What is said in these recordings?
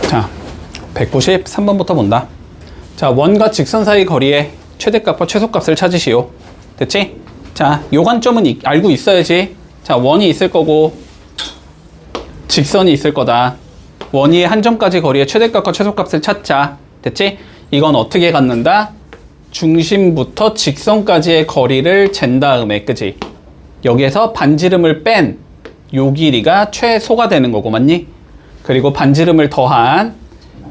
자, 193번부터 본다. 자, 원과 직선 사이 거리의 최대값과 최소값을 찾으시오. 됐지? 자, 요 관점은 알고 있어야지. 자, 원이 있을 거고 직선이 있을 거다. 원위의 한 점까지 거리의 최대값과 최소값을 찾자. 됐지? 이건 어떻게 갖는다? 중심부터 직선까지의 거리를 잰 다음에, 그지? 여기에서 반지름을 뺀 요 길이가 최소가 되는 거고, 맞니? 그리고 반지름을 더한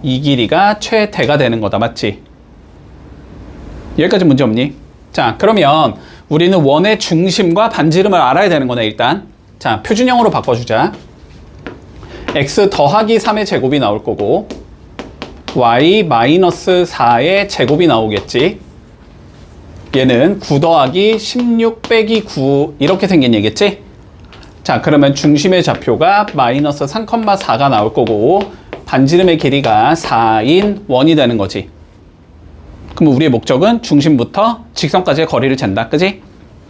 이 길이가 최대가 되는 거다, 맞지? 여기까지 문제 없니? 자, 그러면 우리는 원의 중심과 반지름을 알아야 되는 거네, 일단. 자, 표준형으로 바꿔주자. x 더하기 3의 제곱이 나올 거고 y 마이너스 4의 제곱이 나오겠지. 얘는 9 더하기 16 빼기 9 이렇게 생긴 얘기겠지. 자, 그러면 중심의 좌표가 마이너스 3,4가 나올 거고 반지름의 길이가 4인 원이 되는 거지. 그럼 우리의 목적은 중심부터 직선까지의 거리를 잰다, 그지?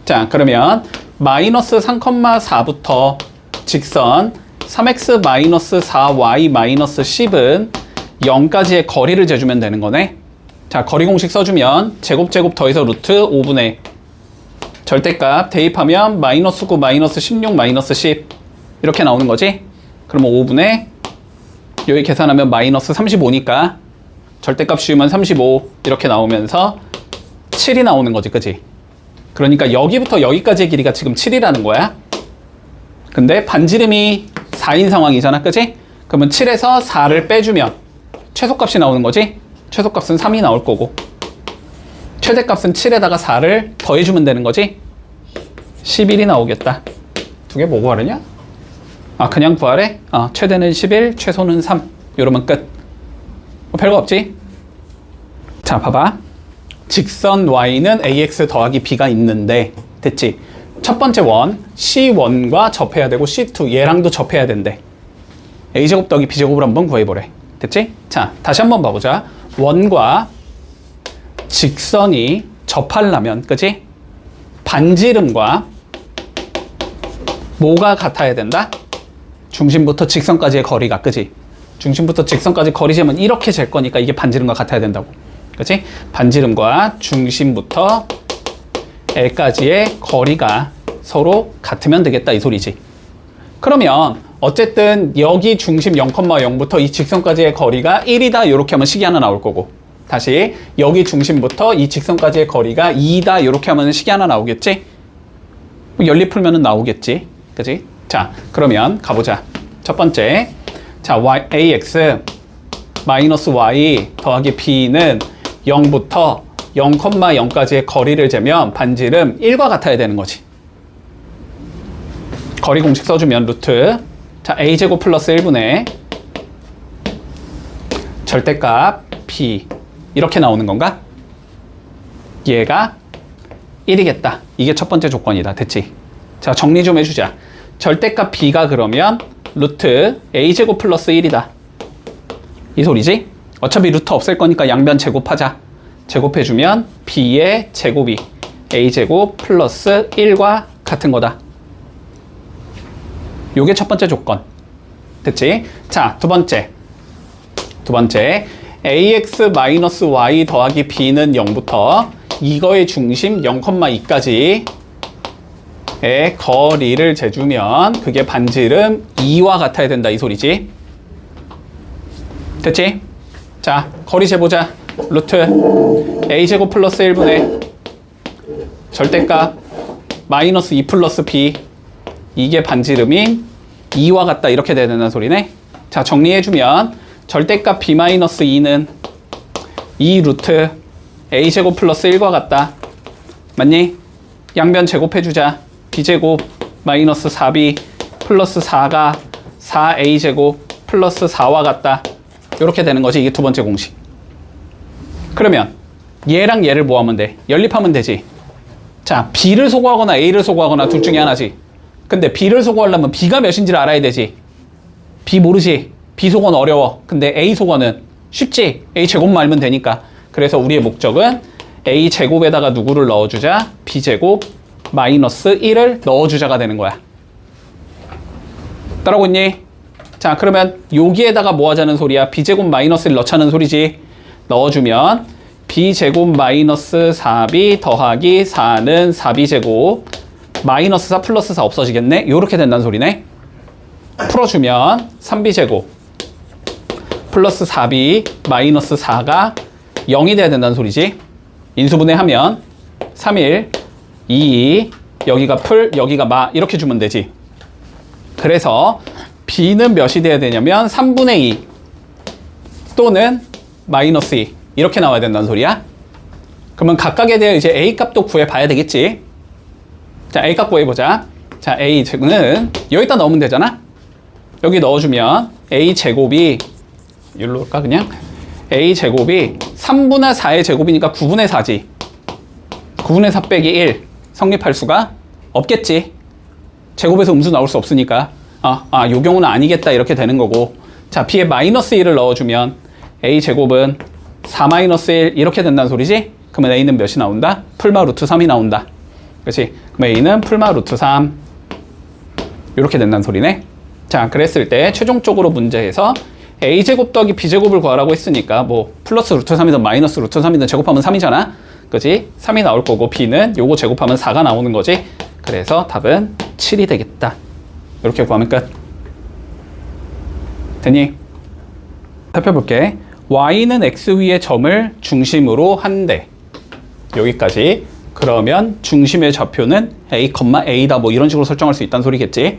자, 그러면 마이너스 3,4부터 직선 3x 마이너스 4y 마이너스 10은 0까지의 거리를 재주면 되는 거네. 자, 거리 공식 써주면 제곱 더해서 루트 5분의 절대값 대입하면 마이너스 9 마이너스 16 마이너스 10 이렇게 나오는 거지. 그러면 5분의 여기 계산하면 마이너스 35니까 절대값 씌우면 35 이렇게 나오면서 7이 나오는 거지, 그지? 그러니까 여기부터 여기까지의 길이가 지금 7이라는 거야. 근데 반지름이 4인 상황이잖아, 그지? 그러면 7에서 4를 빼주면 최소값이 나오는 거지? 최소값은 3이 나올 거고 최대값은 7에다가 4를 더해주면 되는 거지? 11이 나오겠다. 두 개 뭐 구하려냐? 아, 그냥 구하래? 최대는 11, 최소는 3 이러면 끝. 별거 없지? 자, 봐봐. 직선 y는 ax 더하기 b가 있는데 됐지? 첫 번째 원 C1과 접해야 되고 C2 얘랑도 접해야 된대. a제곱 더하기 b제곱을 한번 구해보래. 됐지? 자, 다시 한번 봐보자. 원과 직선이 접하려면, 그치? 반지름과 뭐가 같아야 된다? 중심부터 직선까지의 거리가, 그치? 중심부터 직선까지 거리 재면 이렇게 잴 거니까 이게 반지름과 같아야 된다고. 그치? 반지름과 중심부터 L까지의 거리가 서로 같으면 되겠다, 이 소리지. 그러면 어쨌든 여기 중심 0,0부터 이 직선까지의 거리가 1이다 이렇게 하면 식이 하나 나올 거고 다시 여기 중심부터 이 직선까지의 거리가 2다 이렇게 하면 식이 하나 나오겠지? 연립 풀면은 나오겠지, 그치? 자, 그러면 가보자. 첫 번째, 자, ax 마이너스 y 더하기 b는 0부터 0,0까지의 거리를 재면 반지름 1과 같아야 되는 거지. 거리 공식 써주면 루트, 자, a제곱 플러스 1분의 절대값 b 이렇게 나오는 건가? 얘가 1이겠다. 이게 첫 번째 조건이다. 됐지? 자, 정리 좀 해주자. 절대값 b가 그러면 루트 a제곱 플러스 1이다. 이 소리지? 어차피 루트 없앨 거니까 양변 제곱하자. 제곱해주면 b의 제곱이 a제곱 플러스 1과 같은 거다. 요게 첫 번째 조건. 됐지? 자, 두 번째 ax-y 더하기 b는 0부터 이거의 중심 0,2까지의 거리를 재주면 그게 반지름 2와 같아야 된다, 이 소리지. 됐지? 자, 거리 재보자. 루트 a제곱 플러스 1분의 절대값 마이너스 2 플러스 b 이게 반지름이 2와 같다 이렇게 되는 소리네. 자, 정리해주면 절대값 b-2는 2 루트 a제곱 플러스 1과 같다. 맞니? 양변 제곱해주자. b제곱 마이너스 4b 플러스 4가 4a제곱 플러스 4와 같다. 이렇게 되는 거지. 이게 두 번째 공식. 그러면 얘랑 얘를 뭐 하면 돼? 연립하면 되지. 자, b를 소거하거나 a를 소거하거나 둘 중에 하나지. 근데 b를 소거하려면 b가 몇인지를 알아야 되지. b 모르지. b 소거는 어려워. 근데 a 소거는 쉽지. a 제곱만 알면 되니까. 그래서 우리의 목적은 a 제곱에다가 누구를 넣어주자? b 제곱 마이너스 1을 넣어주자가 되는 거야. 따라오고 있니? 자, 그러면 여기에다가 뭐 하자는 소리야? b제곱 마이너스 1 넣자는 소리지. 넣어주면 b제곱 마이너스 4b 더하기 4는 4b제곱 마이너스 4 플러스 4 없어지겠네? 요렇게 된다는 소리네. 풀어주면 3b제곱 플러스 4b 마이너스 4가 0이 돼야 된다는 소리지. 인수분해하면 3일 2 여기가 풀 여기가 마 이렇게 주면 되지. 그래서 b는 몇이 돼야 되냐면 3분의 2 또는 마이너스 2 이렇게 나와야 된다는 소리야. 그러면 각각에 대해 이제 a 값도 구해봐야 되겠지. 자, a 값 구해보자. 자, a는 여기다 넣으면 되잖아. 여기 넣어주면 a 제곱이 여기로 올까 그냥? a 제곱이 3분의 4의 제곱이니까 9분의 4지. 9분의 4 빼기 1 성립할 수가 없겠지. 제곱에서 음수 나올 수 없으니까 요 경우는 아니겠다 이렇게 되는 거고. 자, b에 마이너스 1을 넣어주면 a 제곱은 4 마이너스 1 이렇게 된다는 소리지. 그러면 a는 몇이 나온다? 풀마 루트 3이 나온다. 그렇지? 그럼 a는 풀마 루트 3 이렇게 된다는 소리네. 자, 그랬을 때 최종적으로 문제에서 a제곱 더하기 b제곱을 구하라고 했으니까 뭐 플러스 루트 3이든 마이너스 루트 3이든 제곱하면 3이잖아. 그치? 3이 나올 거고 b는 요거 제곱하면 4가 나오는 거지. 그래서 답은 7이 되겠다. 이렇게 구하면 끝. 됐니? 살펴볼게. y는 x 위의 점을 중심으로 한대. 여기까지. 그러면 중심의 좌표는 a, a다 뭐 이런 식으로 설정할 수 있다는 소리겠지.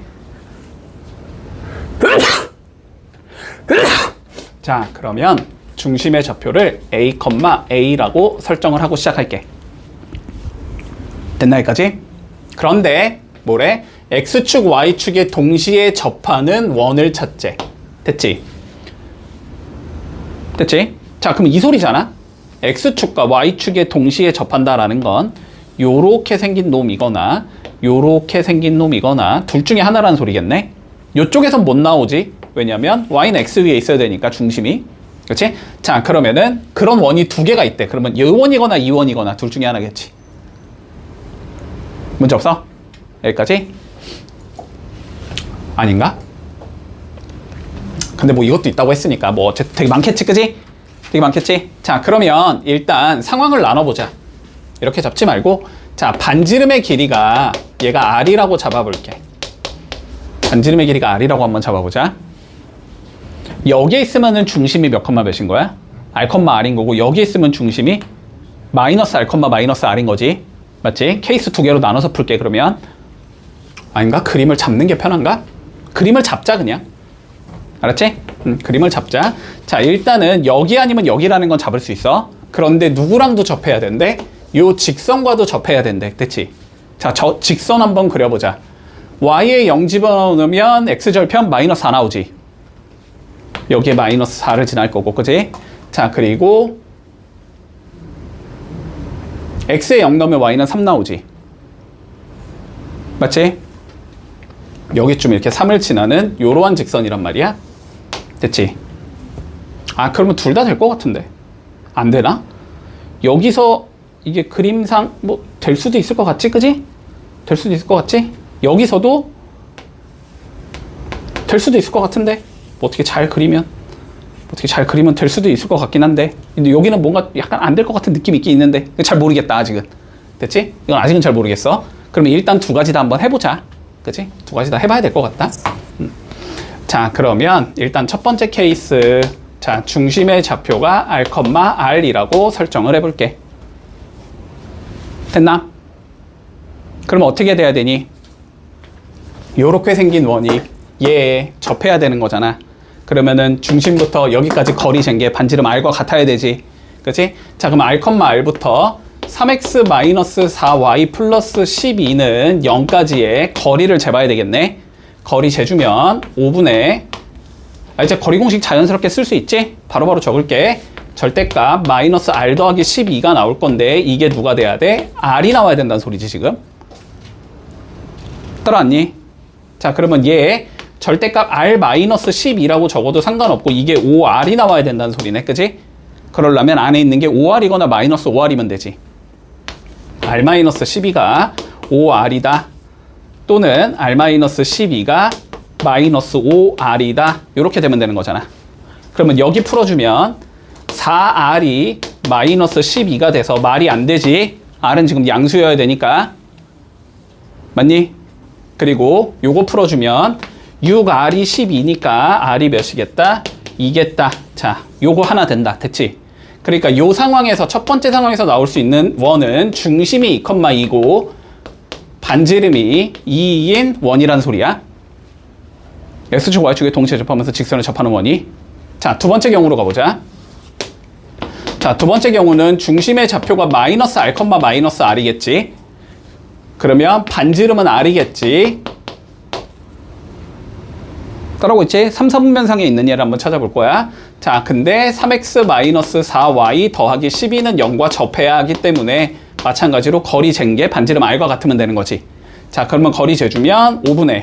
자, 그러면 중심의 좌표를 a, a라고 설정을 하고 시작할게. 됐나 여기까지? 그런데 뭐래? x축, y축에 동시에 접하는 원을 찾재. 됐지? 됐지? 자, 그럼 이 소리잖아? x축과 y축에 동시에 접한다라는 건 요렇게 생긴 놈이거나 요렇게 생긴 놈이거나 둘 중에 하나라는 소리겠네? 요쪽에선 못 나오지? 왜냐면 y는 x 위에 있어야 되니까 중심이. 그렇지? 자, 그러면은 그런 원이 두 개가 있대. 그러면 이 원이거나 이 원이거나 둘 중에 하나겠지. 문제 없어? 여기까지? 아닌가? 근데 뭐 이것도 있다고 했으니까 뭐 되게 많겠지, 그지? 되게 많겠지? 자, 그러면 일단 상황을 나눠보자. 이렇게 잡지 말고, 자, 반지름의 길이가 얘가 r이라고 잡아볼게. 반지름의 길이가 r이라고 한번 잡아보자. 여기에 있으면은 중심이 몇 컴마 몇인 거야? r, r인 거고, 여기에 있으면 중심이 마이너스 r, 마이너스 r인 거지. 맞지? 케이스 두 개로 나눠서 풀게, 그러면. 아닌가? 그림을 잡는 게 편한가? 그림을 잡자, 그냥. 알았지? 그림을 잡자. 자, 일단은 여기 아니면 여기라는 건 잡을 수 있어. 그런데 누구랑도 접해야 된대? 요 직선과도 접해야 된대. 됐지? 자, 저 직선 한번 그려보자. y에 0 집어넣으면 x절편 마이너스 4 나오지. 여기에 마이너스 4를 지날 거고, 그지? 자, 그리고 x에 0 넣으면 y는 3 나오지. 맞지? 여기쯤 이렇게 3을 지나는 요러한 직선이란 말이야. 됐지? 아, 그러면 둘 다 될 것 같은데. 안 되나? 여기서 이게 그림상 뭐 될 수도 있을 것 같지? 그지? 될 수도 있을 것 같지? 여기서도 될 수도 있을 것 같은데. 뭐 어떻게 잘 그리면 될 수도 있을 것 같긴 한데, 근데 여기는 뭔가 약간 안 될 것 같은 느낌이 있긴 있는데 잘 모르겠다 아직은. 됐지? 이건 아직은 잘 모르겠어. 그러면 일단 두 가지 다 한번 해보자. 그치? 두 가지 다 해봐야 될 것 같다. 자, 그러면 일단 첫 번째 케이스, 자, 중심의 좌표가 r, r이라고 설정을 해볼게. 됐나? 그러면 어떻게 돼야 되니? 요렇게 생긴 원이 얘에 접해야 되는 거잖아. 그러면은 중심부터 여기까지 거리 잰 게 반지름 r과 같아야 되지. 그치? 자, 그럼 r, r부터 3x-4y 플러스 12는 0까지의 거리를 재봐야 되겠네. 거리 재주면 5분의, 이제 거리 공식 자연스럽게 쓸 수 있지? 바로바로 적을게. 절대값 마이너스 r 더하기 12가 나올 건데 이게 누가 돼야 돼? r이 나와야 된다는 소리지 지금. 따라왔니? 자, 그러면 얘 절대값 r 마이너스 12라고 적어도 상관없고 이게 5r이 나와야 된다는 소리네. 그지? 그러려면 안에 있는 게 5r이거나 마이너스 5r이면 되지. r-12가 5r이다. 또는 r-12가 마이너스 5R이다. 이렇게 되면 되는 거잖아. 그러면 여기 풀어주면 4R이 마이너스 12가 돼서 말이 안 되지. R은 지금 양수여야 되니까. 맞니? 그리고 요거 풀어주면 6R이 12니까 R이 몇이겠다? 2겠다. 자, 요거 하나 된다. 됐지? 그러니까 요 상황에서, 첫 번째 상황에서 나올 수 있는 원은 중심이 2,2고 반지름이 2인 원이란 소리야. X축, Y축에 동시에 접하면서 직선을 접하는 원이. 자, 두 번째 경우로 가보자. 자, 두 번째 경우는 중심의 좌표가 마이너스 R, 마이너스 R이겠지. 그러면 반지름은 R이겠지. 따라오고 있지? 3, 4분면상에 있는 얘를 한번 찾아볼 거야. 자, 근데 3x 마이너스 4y 더하기 12는 0과 접해야 하기 때문에 마찬가지로 거리 잰 게 반지름 R과 같으면 되는 거지. 자, 그러면 거리 재주면 5분의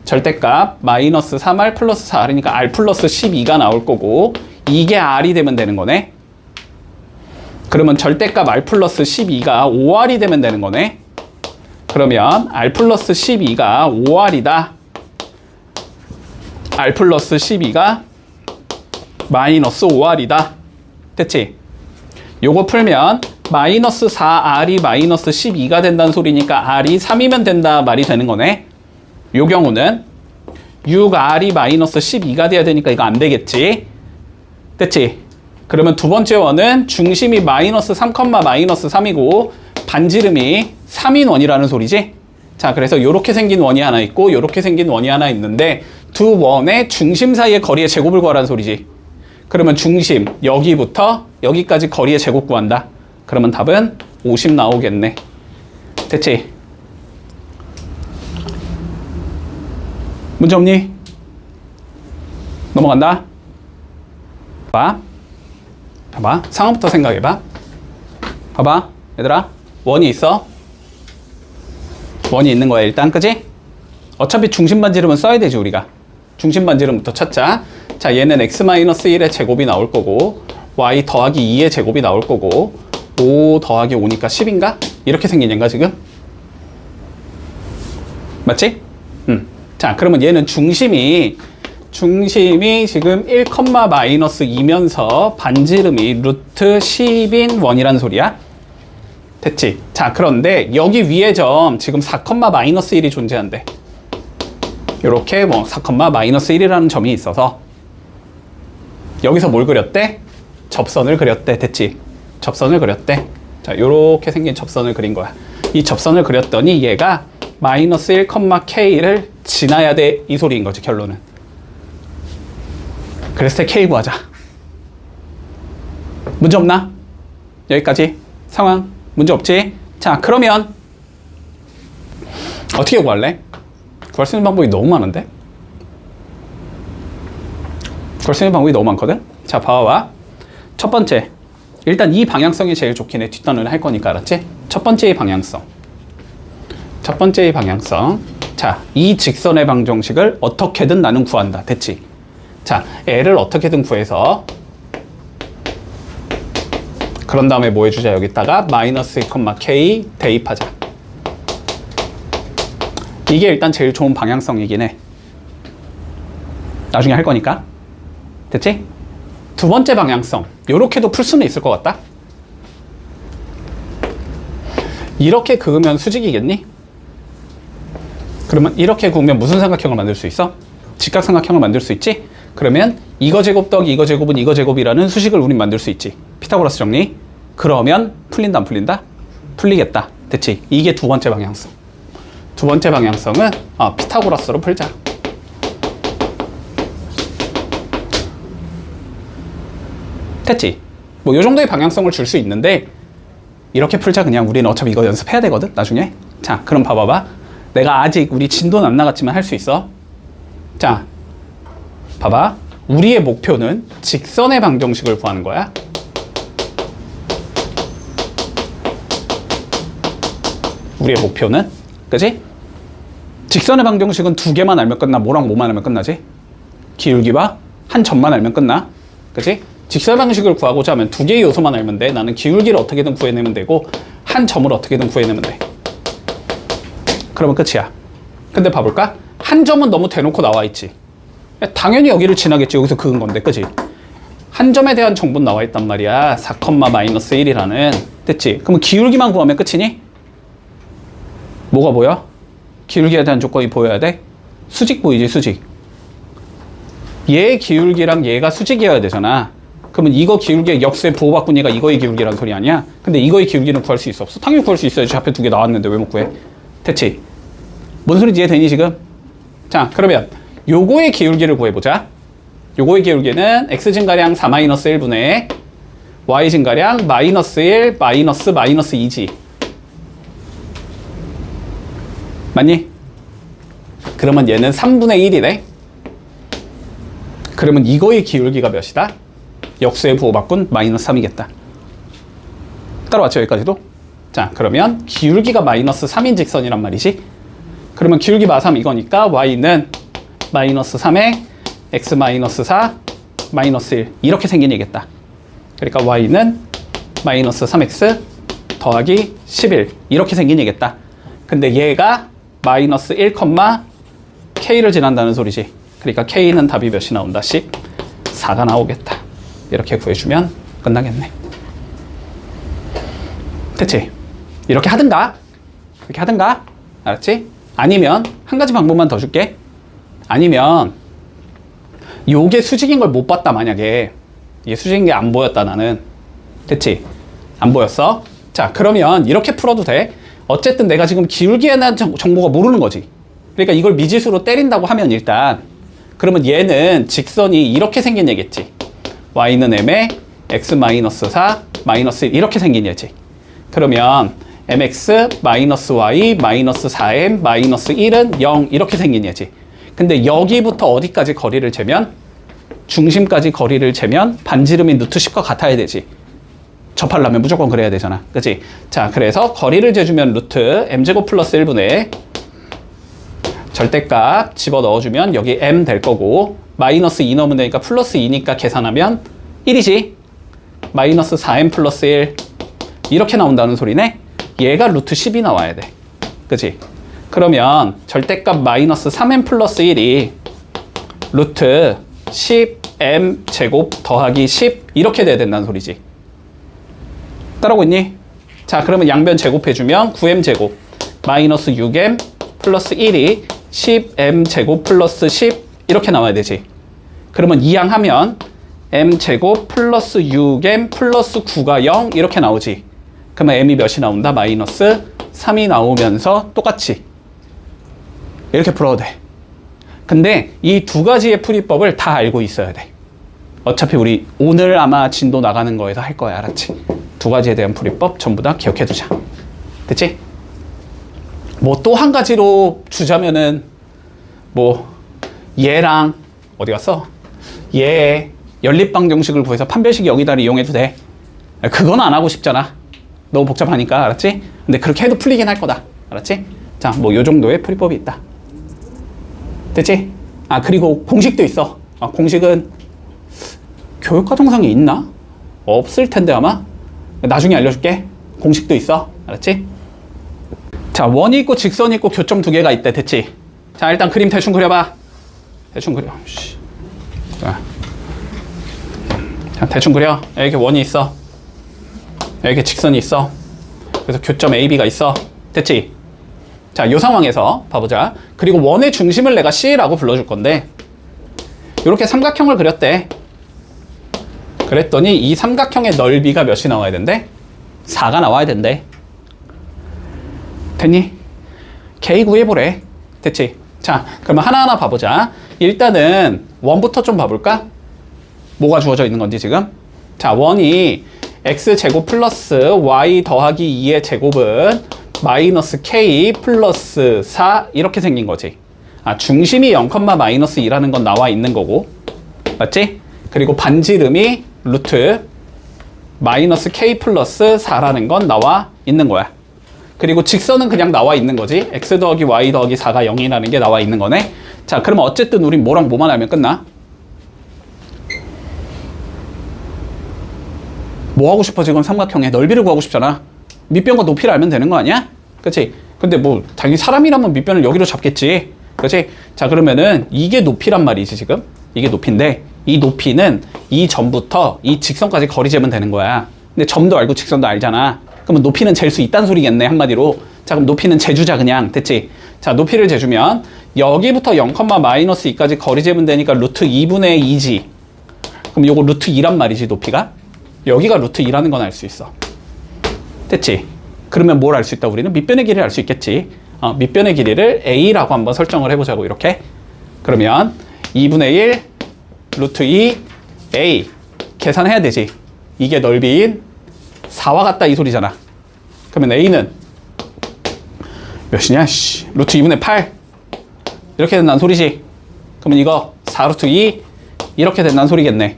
절대값 마이너스 3R 플러스 4R이니까 R 플러스 12가 나올 거고 이게 R이 되면 되는 거네. 그러면 절대값 R 플러스 12가 5R이 되면 되는 거네. 그러면 R 플러스 12가 5R이다. R 플러스 12가 마이너스 5R이다. 됐지? 요거 풀면 마이너스 4R이 마이너스 12가 된다는 소리니까 R이 3이면 된다 말이 되는 거네. 요 경우는 6R이 마이너스 12가 돼야 되니까 이거 안 되겠지. 됐지? 그러면 두 번째 원은 중심이 마이너스 3, 마이너스 3이고 반지름이 3인 원이라는 소리지. 자, 그래서 요렇게 생긴 원이 하나 있고 요렇게 생긴 원이 하나 있는데 두 원의 중심 사이의 거리의 제곱을 구하라는 소리지. 그러면 중심 여기부터 여기까지 거리의 제곱 구한다. 그러면 답은 50 나오겠네. 됐지? 문제 없니? 넘어간다. 봐봐. 상황부터 생각해봐. 봐봐. 얘들아. 원이 있어. 원이 있는 거야 일단. 그지? 어차피 중심 반지름은 써야 되지 우리가. 중심 반지름부터 찾자. 자, 얘는 x-1의 제곱이 나올 거고 y 더하기 2의 제곱이 나올 거고 5 더하기 5니까 10인가? 이렇게 생긴 얘인가 지금? 맞지? 자, 그러면 얘는 중심이 지금 1, 마이너스 2면서 반지름이 루트 10인 원이라는 소리야. 됐지? 자, 그런데 여기 위에 점 지금 4, 마이너스 1이 존재한대. 요렇게 뭐 4, 마이너스 1이라는 점이 있어서 여기서 뭘 그렸대? 접선을 그렸대. 됐지? 접선을 그렸대. 자, 요렇게 생긴 접선을 그린 거야. 이 접선을 그렸더니 얘가 마이너스 1, K를 지나야 돼. 이 소리인 거지, 결론은. 그래서 K 구하자. 문제 없나? 여기까지. 상황. 문제 없지? 자, 그러면 어떻게 구할래? 구할 수 있는 방법이 너무 많은데? 구할 수 있는 방법이 너무 많거든? 자, 봐봐. 첫 번째. 일단 이 방향성이 제일 좋긴 해. 뒷단을 할 거니까, 알았지? 첫 번째의 방향성. 자, 이 직선의 방정식을 어떻게든 나는 구한다. 됐지? 자, L을 어떻게든 구해서 그런 다음에 뭐 해주자. 여기다가 마이너스 1, K 대입하자. 이게 일단 제일 좋은 방향성이긴 해. 나중에 할 거니까. 됐지? 두 번째 방향성. 요렇게도 풀 수는 있을 것 같다. 이렇게 그으면 수직이겠니? 그러면 이렇게 그으면 무슨 삼각형을 만들 수 있어? 직각삼각형을 만들 수 있지? 그러면 이거 제곱 더하기 이거 제곱은 이거 제곱이라는 수식을 우린 만들 수 있지. 피타고라스 정리. 그러면 풀린다 안 풀린다? 풀리겠다. 됐지? 이게 두 번째 방향성. 두 번째 방향성은 피타고라스로 풀자. 됐지? 뭐 요 정도의 방향성을 줄 수 있는데 이렇게 풀자. 그냥 우리는 어차피 이거 연습해야 되거든 나중에. 자, 그럼 봐봐. 내가 아직 우리 진도는 안 나갔지만 할 수 있어. 자, 봐봐. 우리의 목표는 직선의 방정식을 구하는 거야. 우리의 목표는, 그지? 직선의 방정식은 두 개만 알면 끝나. 뭐랑 뭐만 알면 끝나지? 기울기와 한 점만 알면 끝나. 그지? 직선 방식을 구하고자 하면 두 개의 요소만 알면 돼. 나는 기울기를 어떻게든 구해내면 되고 한 점을 어떻게든 구해내면 돼. 그러면 끝이야. 근데 봐볼까? 한 점은 너무 대놓고 나와 있지. 당연히 여기를 지나겠지. 여기서 그은 건데, 그지? 한 점에 대한 정보는 나와 있단 말이야. 4, 마이너스 1이라는. 됐지? 그러면 기울기만 구하면 끝이니? 뭐가 보여? 기울기에 대한 조건이 보여야 돼? 수직 보이지, 수직. 얘 기울기랑 얘가 수직이어야 되잖아. 그러면 이거 기울기의 역수의 부호 바꾸니까 이거의 기울기란 소리 아니야? 근데 이거의 기울기는 구할 수 있어, 없어? 당연히 구할 수 있어야지. 좌표 두 개 나왔는데 왜 못 구해? 됐지? 뭔 소리인지 이해되니 지금? 자, 그러면 요거의 기울기를 구해보자. 요거의 기울기는 x 증가량 4-1분의 y 증가량 마이너스 1 마이너스 2지. 맞니? 그러면 얘는 3분의 1이네. 그러면 이거의 기울기가 몇이다? 역수의 부호 바꾼 마이너스 3이겠다. 따라왔죠, 여기까지도? 자, 그러면 기울기가 마이너스 3인 직선이란 말이지. 그러면 기울기 마3 이거니까 y는 마이너스 3에 x 마이너스 4 마이너스 1 이렇게 생긴 얘기겠다. 그러니까 y는 마이너스 3x 더하기 11 이렇게 생긴 얘기겠다. 근데 얘가 마이너스 1, k를 지난다는 소리지. 그러니까 k는 답이 몇이 나온다? 14가 나오겠다. 이렇게 구해주면 끝나겠네. 됐지? 이렇게 하든가 이렇게 하든가, 알았지? 아니면 한 가지 방법만 더 줄게. 아니면 요게 수직인 걸 못 봤다. 만약에 이게 수직인 게 안 보였다 나는. 됐지? 안 보였어? 자, 그러면 이렇게 풀어도 돼. 어쨌든 내가 지금 기울기에 대한 정보가 모르는 거지. 그러니까 이걸 미지수로 때린다고 하면 일단, 그러면 얘는 직선이 이렇게 생긴 얘겠지. y는 m에 x 마이너스 4 마이너스 1 이렇게 생긴 얘지. 그러면 mx 마이너스 y 마이너스 4m 마이너스 1은 0 이렇게 생긴 얘지. 근데 여기부터 어디까지 거리를 재면, 중심까지 거리를 재면 반지름이 루트 10과 같아야 되지. 접하려면 무조건 그래야 되잖아. 그치? 자, 그래서 거리를 재주면 루트 m제곱 플러스 1분의 절대값 집어 넣어주면 여기 m 될 거고, 마이너스 2 넣으면 되니까 플러스 2니까 계산하면 1이지. 마이너스 4m 플러스 1 이렇게 나온다는 소리네. 얘가 루트 10이 나와야 돼. 그치? 그러면 절대값 마이너스 3m 플러스 1이 루트 10m 제곱 더하기 10 이렇게 돼야 된다는 소리지. 따라오고 있니? 자, 그러면 양변 제곱해주면 9m 제곱 마이너스 6m 플러스 1이 10m 제곱 플러스 10 이렇게 나와야 되지. 그러면 이항하면 m 제곱 플러스 6m 플러스 9가 0 이렇게 나오지. 그러면 m이 몇이 나온다? 마이너스 3이 나오면서 똑같이 이렇게 풀어도 돼. 근데 이 두 가지의 풀이법을 다 알고 있어야 돼. 어차피 우리 오늘 아마 진도 나가는 거에서 할 거야. 알았지? 두 가지에 대한 풀이법 전부 다 기억해두자. 됐지? 뭐 또 한 가지로 주자면은 뭐 얘랑 어디 갔어? 얘 연립방정식을 구해서 판별식 0이다를 이용해도 돼. 그건 안 하고 싶잖아. 너무 복잡하니까. 알았지? 근데 그렇게 해도 풀리긴 할 거다. 알았지? 자, 뭐 요 정도의 풀이법이 있다. 됐지? 아, 그리고 공식도 있어. 공식은 교육과정상에 있나? 없을 텐데 아마. 나중에 알려줄게. 공식도 있어. 알았지? 자, 원이 있고 직선이 있고 교점 두 개가 있대. 됐지? 자, 일단 그림 대충 그려봐. 대충 그려. 자, 대충 그려. 여기 원이 있어. 여기 직선이 있어. 그래서 교점 AB가 있어. 됐지? 자, 이 상황에서 봐보자. 그리고 원의 중심을 내가 C라고 불러줄 건데, 이렇게 삼각형을 그렸대. 그랬더니 이 삼각형의 넓이가 몇이 나와야 된대? 4가 나와야 된대. 됐니? K 구해보래. 됐지? 자, 그러면 하나하나 봐보자. 일단은 원부터 좀 봐볼까? 뭐가 주어져 있는 건지 지금? 자, 원이 x제곱 플러스 y 더하기 2의 제곱은 마이너스 k 플러스 4 이렇게 생긴 거지. 아, 중심이 0, 마이너스 2라는 건 나와 있는 거고. 맞지? 그리고 반지름이 루트 마이너스 k 플러스 4라는 건 나와 있는 거야. 그리고 직선은 그냥 나와 있는 거지. x 더하기 y 더하기 4가 0이라는 게 나와 있는 거네. 자, 그러면 어쨌든 우린 뭐랑 뭐만 알면 끝나? 뭐 하고 싶어? 지금 삼각형의 넓이를 구하고 싶잖아. 밑변과 높이를 알면 되는 거 아니야? 그치? 근데 뭐 당연히 사람이라면 밑변을 여기로 잡겠지. 그렇지? 자, 그러면은 이게 높이란 말이지, 지금. 이게 높이인데, 이 높이는 이 점부터 이 직선까지 거리 재면 되는 거야. 근데 점도 알고 직선도 알잖아. 그러면 높이는 잴 수 있다는 소리겠네, 한마디로. 자, 그럼 높이는 재주자, 그냥. 됐지? 자, 높이를 재주면 여기부터 0,-2까지 거리 재면 되니까 루트 2분의 2지. 그럼 요거 루트 2란 말이지, 높이가. 여기가 루트 2라는 건 알 수 있어. 됐지? 그러면 뭘 알 수 있다? 우리는 밑변의 길이를 알 수 있겠지. 밑변의 길이를 A라고 한번 설정을 해보자고, 이렇게. 그러면 2분의 1 루트 2 A 계산해야 되지. 이게 넓이인 4와 같다, 이 소리잖아. 그러면 A는 몇이냐? 루트 2분의 8 이렇게 된다는 소리지. 그러면 이거 4 루트 2 이렇게 된다는 소리겠네.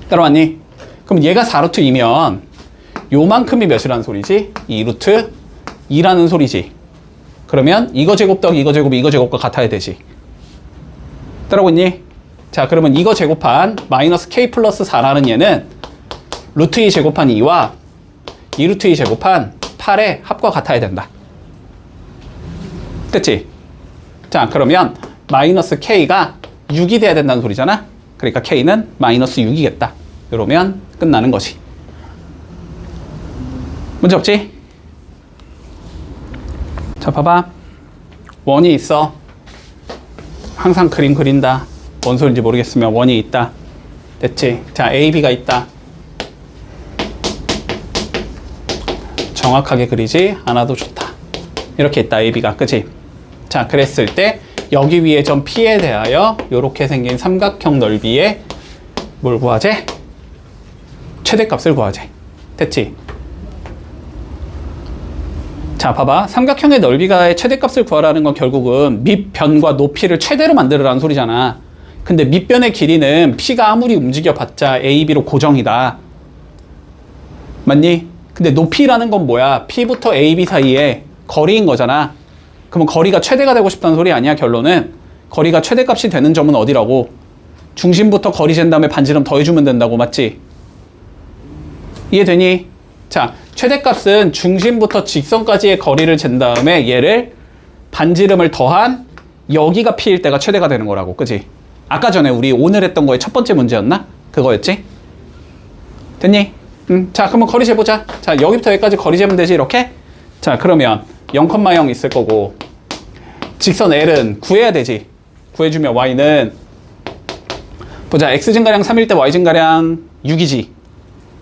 따라왔니? 그럼 얘가 4 루트 2면 요만큼이 몇이라는 소리지? 2 루트 2라는 소리지. 그러면 이거 제곱 더하기 이거 제곱이 이거 제곱과 같아야 되지. 따라오고 있니? 자, 그러면 이거 제곱한 마이너스 k 플러스 4라는 얘는 루트 2 제곱한 2와 2 루트 2 제곱한 8의 합과 같아야 된다. 됐지? 자, 그러면 마이너스 k가 6이 돼야 된다는 소리잖아. 그러니까 k는 마이너스 6이겠다. 이러면 끝나는 거지. 문제 없지? 자, 봐봐. 원이 있어. 항상 그림 그린다. 뭔 소리인지 모르겠으면 원이 있다. 됐지? 자, A, B가 있다. 정확하게 그리지 않아도 좋다. 이렇게 있다, A, B가. 그치? 자, 그랬을 때 여기 위에 점 P에 대하여 이렇게 생긴 삼각형 넓이의 뭘 구하재? 최대값을 구하재. 됐지? 자, 봐봐. 삼각형의 넓이가의 최대값을 구하라는 건 결국은 밑변과 높이를 최대로 만들으라는 소리잖아. 근데 밑변의 길이는 P가 아무리 움직여봤자 A, B로 고정이다. 맞니? 근데 높이라는 건 뭐야? P부터 A, B 사이에 거리인 거잖아. 그러면 거리가 최대가 되고 싶다는 소리 아니야, 결론은? 거리가 최대값이 되는 점은 어디라고? 중심부터 거리 잰 다음에 반지름 더해주면 된다고, 맞지? 이해되니? 자, 최대값은 중심부터 직선까지의 거리를 잰 다음에 얘를 반지름을 더한 여기가 P일 때가 최대가 되는 거라고, 그지? 아까 전에 우리 오늘 했던 거의 첫 번째 문제였나? 그거였지? 됐니? 자, 그러면 거리 재보자. 자, 여기부터 여기까지 거리 재면 되지, 이렇게? 자, 그러면 0,0 있을 거고 직선 L은 구해야 되지. 구해주면 Y는 보자. X 증가량 3일 때 Y 증가량 6이지.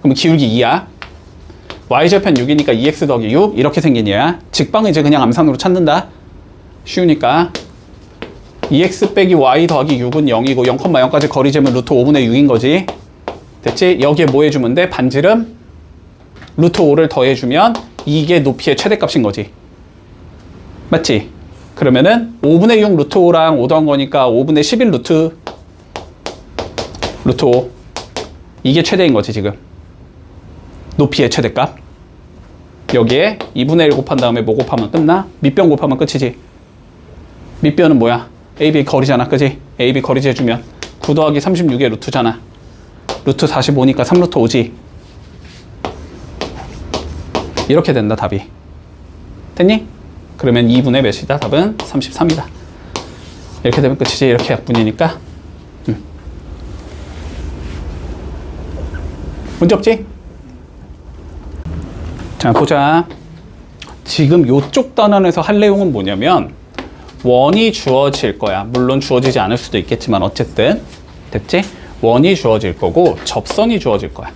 그럼 기울기 2야. Y절편 6이니까 2X 더하기 6 이렇게 생긴 얘야. 직방은 이제 그냥 암산으로 찾는다. 쉬우니까 2X 빼기 Y 더하기 6은 0이고 0,0까지 거리 재면 루트 5분의 6인 거지. 됐지? 여기에 뭐 해주면 돼? 반지름 루트 5를 더해주면 이게 높이의 최대값인 거지. 맞지? 그러면은 5분의 6 루트 5랑 5 더한 거니까 5분의 11 루트 5 이게 최대인 거지, 지금. 높이의 최대값. 여기에 2분의 1 곱한 다음에 뭐 곱하면 끝나? 밑변 곱하면 끝이지. 밑변은 뭐야? AB 거리잖아, 그지? AB 거리 재주면 9 더하기 36의 루트잖아. 루트 45니까 3루트 5지. 이렇게 된다, 답이. 됐니? 그러면 2분의 몇이다? 답은 33이다. 이렇게 되면 끝이지. 이렇게 약분이니까. 문제 없지? 자, 보자. 지금 요쪽 단원에서 할 내용은 뭐냐면 원이 주어질 거야. 물론 주어지지 않을 수도 있겠지만 어쨌든. 됐지? 원이 주어질 거고 접선이 주어질 거야.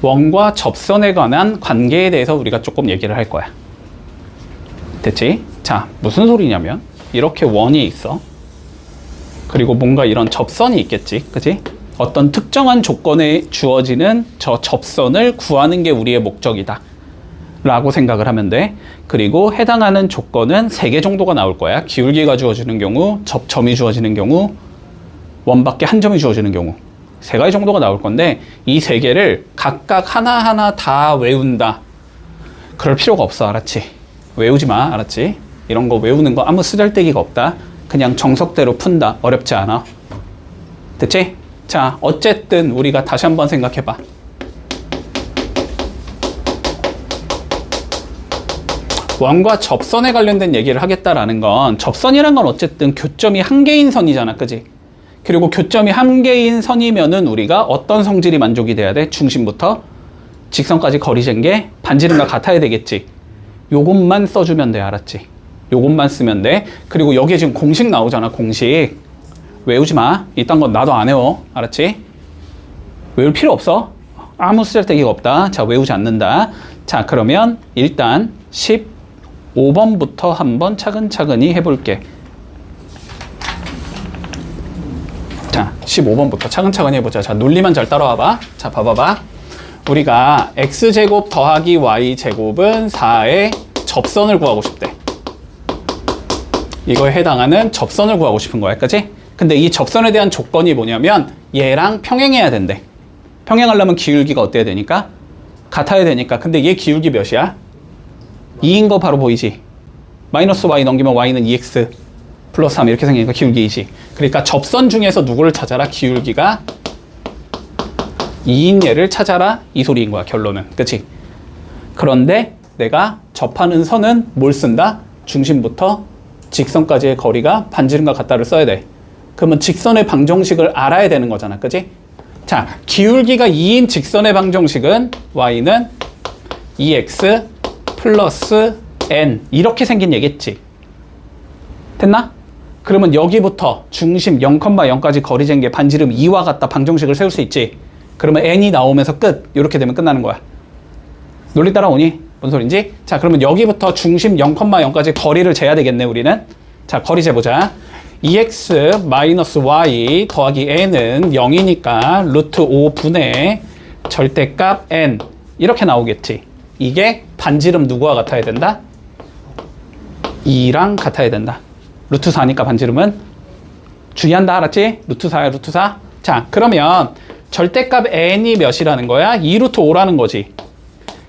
원과 접선에 관한 관계에 대해서 우리가 조금 얘기를 할 거야. 됐지? 자, 무슨 소리냐면 이렇게 원이 있어. 그리고 뭔가 이런 접선이 있겠지. 그치? 어떤 특정한 조건에 주어지는 저 접선을 구하는 게 우리의 목적이다 라고 생각을 하면 돼. 그리고 해당하는 조건은 3개 정도가 나올 거야. 기울기가 주어지는 경우, 접점이 주어지는 경우, 원밖에 한 점이 주어지는 경우 3가지 정도가 나올 건데 이 3개를 각각 하나하나 다 외운다. 그럴 필요가 없어. 알았지? 외우지 마. 알았지? 이런 거 외우는 거 아무 쓰잘데기가 없다. 그냥 정석대로 푼다. 어렵지 않아. 됐지? 자, 어쨌든 우리가 다시 한번 생각해봐. 원과 접선에 관련된 얘기를 하겠다라는 건 접선이란 건 어쨌든 교점이 한 개인 선이잖아, 그지? 그리고 교점이 한 개인 선이면은 우리가 어떤 성질이 만족이 돼야 돼? 중심부터 직선까지 거리 잰 게 반지름과 같아야 되겠지. 요것만 써주면 돼, 알았지? 요것만 쓰면 돼. 그리고 여기에 지금 공식 나오잖아, 공식. 외우지 마. 이딴 건 나도 안 외워, 알았지? 외울 필요 없어. 아무 쓰잘데기가 없다. 자, 외우지 않는다. 자, 그러면 일단 15번부터 한번 차근차근히 해볼게. 자, 15번부터 차근차근히 해보자. 자, 논리만 잘 따라와봐. 자, 봐봐봐. 우리가 x제곱 더하기 y제곱은 4의 접선을 구하고 싶대. 이거에 해당하는 접선을 구하고 싶은 거야, 그치? 근데 이 접선에 대한 조건이 뭐냐면 얘랑 평행해야 된대. 평행하려면 기울기가 어때야 되니까? 같아야 되니까. 근데 얘 기울기 몇이야? 2인 거 바로 보이지? 마이너스 y 넘기면 y는 2x 플러스 3 이렇게 생기니까 기울기 2지. 그러니까 접선 중에서 누구를 찾아라? 기울기가 2인 얘를 찾아라, 이 소리인 거야, 결론은. 그치? 그런데 내가 접하는 선은 뭘 쓴다? 중심부터 직선까지의 거리가 반지름과 같다를 써야 돼. 그러면 직선의 방정식을 알아야 되는 거잖아, 그치? 자, 기울기가 2인 직선의 방정식은 y는 2x 플러스 n 이렇게 생긴 얘기겠지. 됐나? 그러면 여기부터 중심 0,0까지 거리 잰 게 반지름 2와 같다 방정식을 세울 수 있지. 그러면 n이 나오면서 끝. 이렇게 되면 끝나는 거야. 논리 따라오니? 뭔 소린지? 자, 그러면 여기부터 중심 0,0까지 거리를 재야 되겠네, 우리는. 자, 거리 재보자. 2x 마이너스 y 더하기 n은 0이니까 루트 5분의 절대값 n 이렇게 나오겠지. 이게 반지름 누구와 같아야 된다? 2랑 같아야 된다. 루트 4니까 반지름은 주의한다, 알았지? 루트 4야, 루트 4. 자, 그러면 절대값 n이 몇이라는 거야? 2루트 5라는 거지.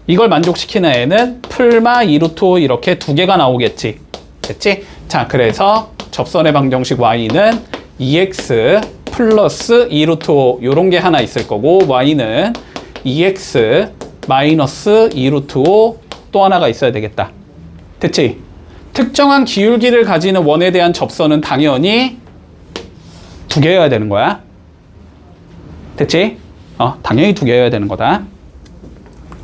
이걸 만족시키는 n은 풀마 2루트 5 이렇게 두 개가 나오겠지. 됐지? 자, 그래서 접선의 방정식 y는 2x 플러스 2루트 5 요런 게 하나 있을 거고 y는 2x 마이너스 2루트 5 또 하나가 있어야 되겠다. 됐지? 특정한 기울기를 가지는 원에 대한 접선은 당연히 두 개여야 되는 거야. 됐지? 당연히 두 개여야 되는 거다.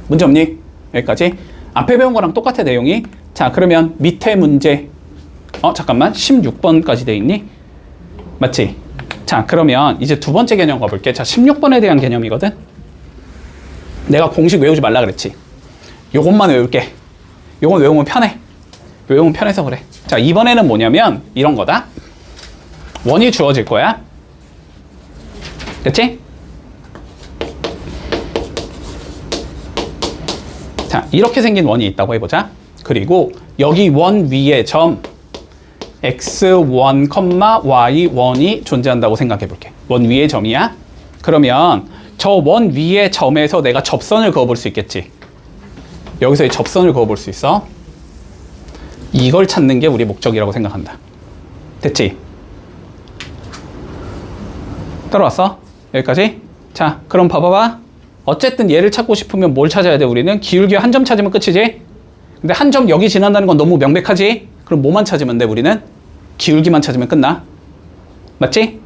문제 없니? 여기까지. 앞에 배운 거랑 똑같아, 내용이. 자, 그러면 밑에 문제. 잠깐만. 16번까지 돼 있니? 맞지? 자, 그러면 이제 두 번째 개념 가볼게. 자, 16번에 대한 개념이거든? 내가 공식 외우지 말라 그랬지? 요것만 외울게. 요건 외우면 편해. 외우면 편해서 그래. 자, 이번에는 뭐냐면 이런 거다. 원이 주어질 거야. 됐지? 자, 이렇게 생긴 원이 있다고 해보자. 그리고 여기 원 위에 점 x1, y1이 존재한다고 생각해 볼게. 원 위에 점이야. 그러면 저 원 위에 점에서 내가 접선을 그어볼 수 있겠지. 여기서 이 접선을 그어볼 수 있어. 이걸 찾는 게 우리 목적이라고 생각한다. 됐지? 따라왔어? 여기까지? 자, 그럼 봐봐봐. 어쨌든 얘를 찾고 싶으면 뭘 찾아야 돼, 우리는? 기울기 한 점 찾으면 끝이지? 근데 한 점 여기 지난다는 건 너무 명백하지? 그럼 뭐만 찾으면 돼, 우리는? 기울기만 찾으면 끝나. 맞지?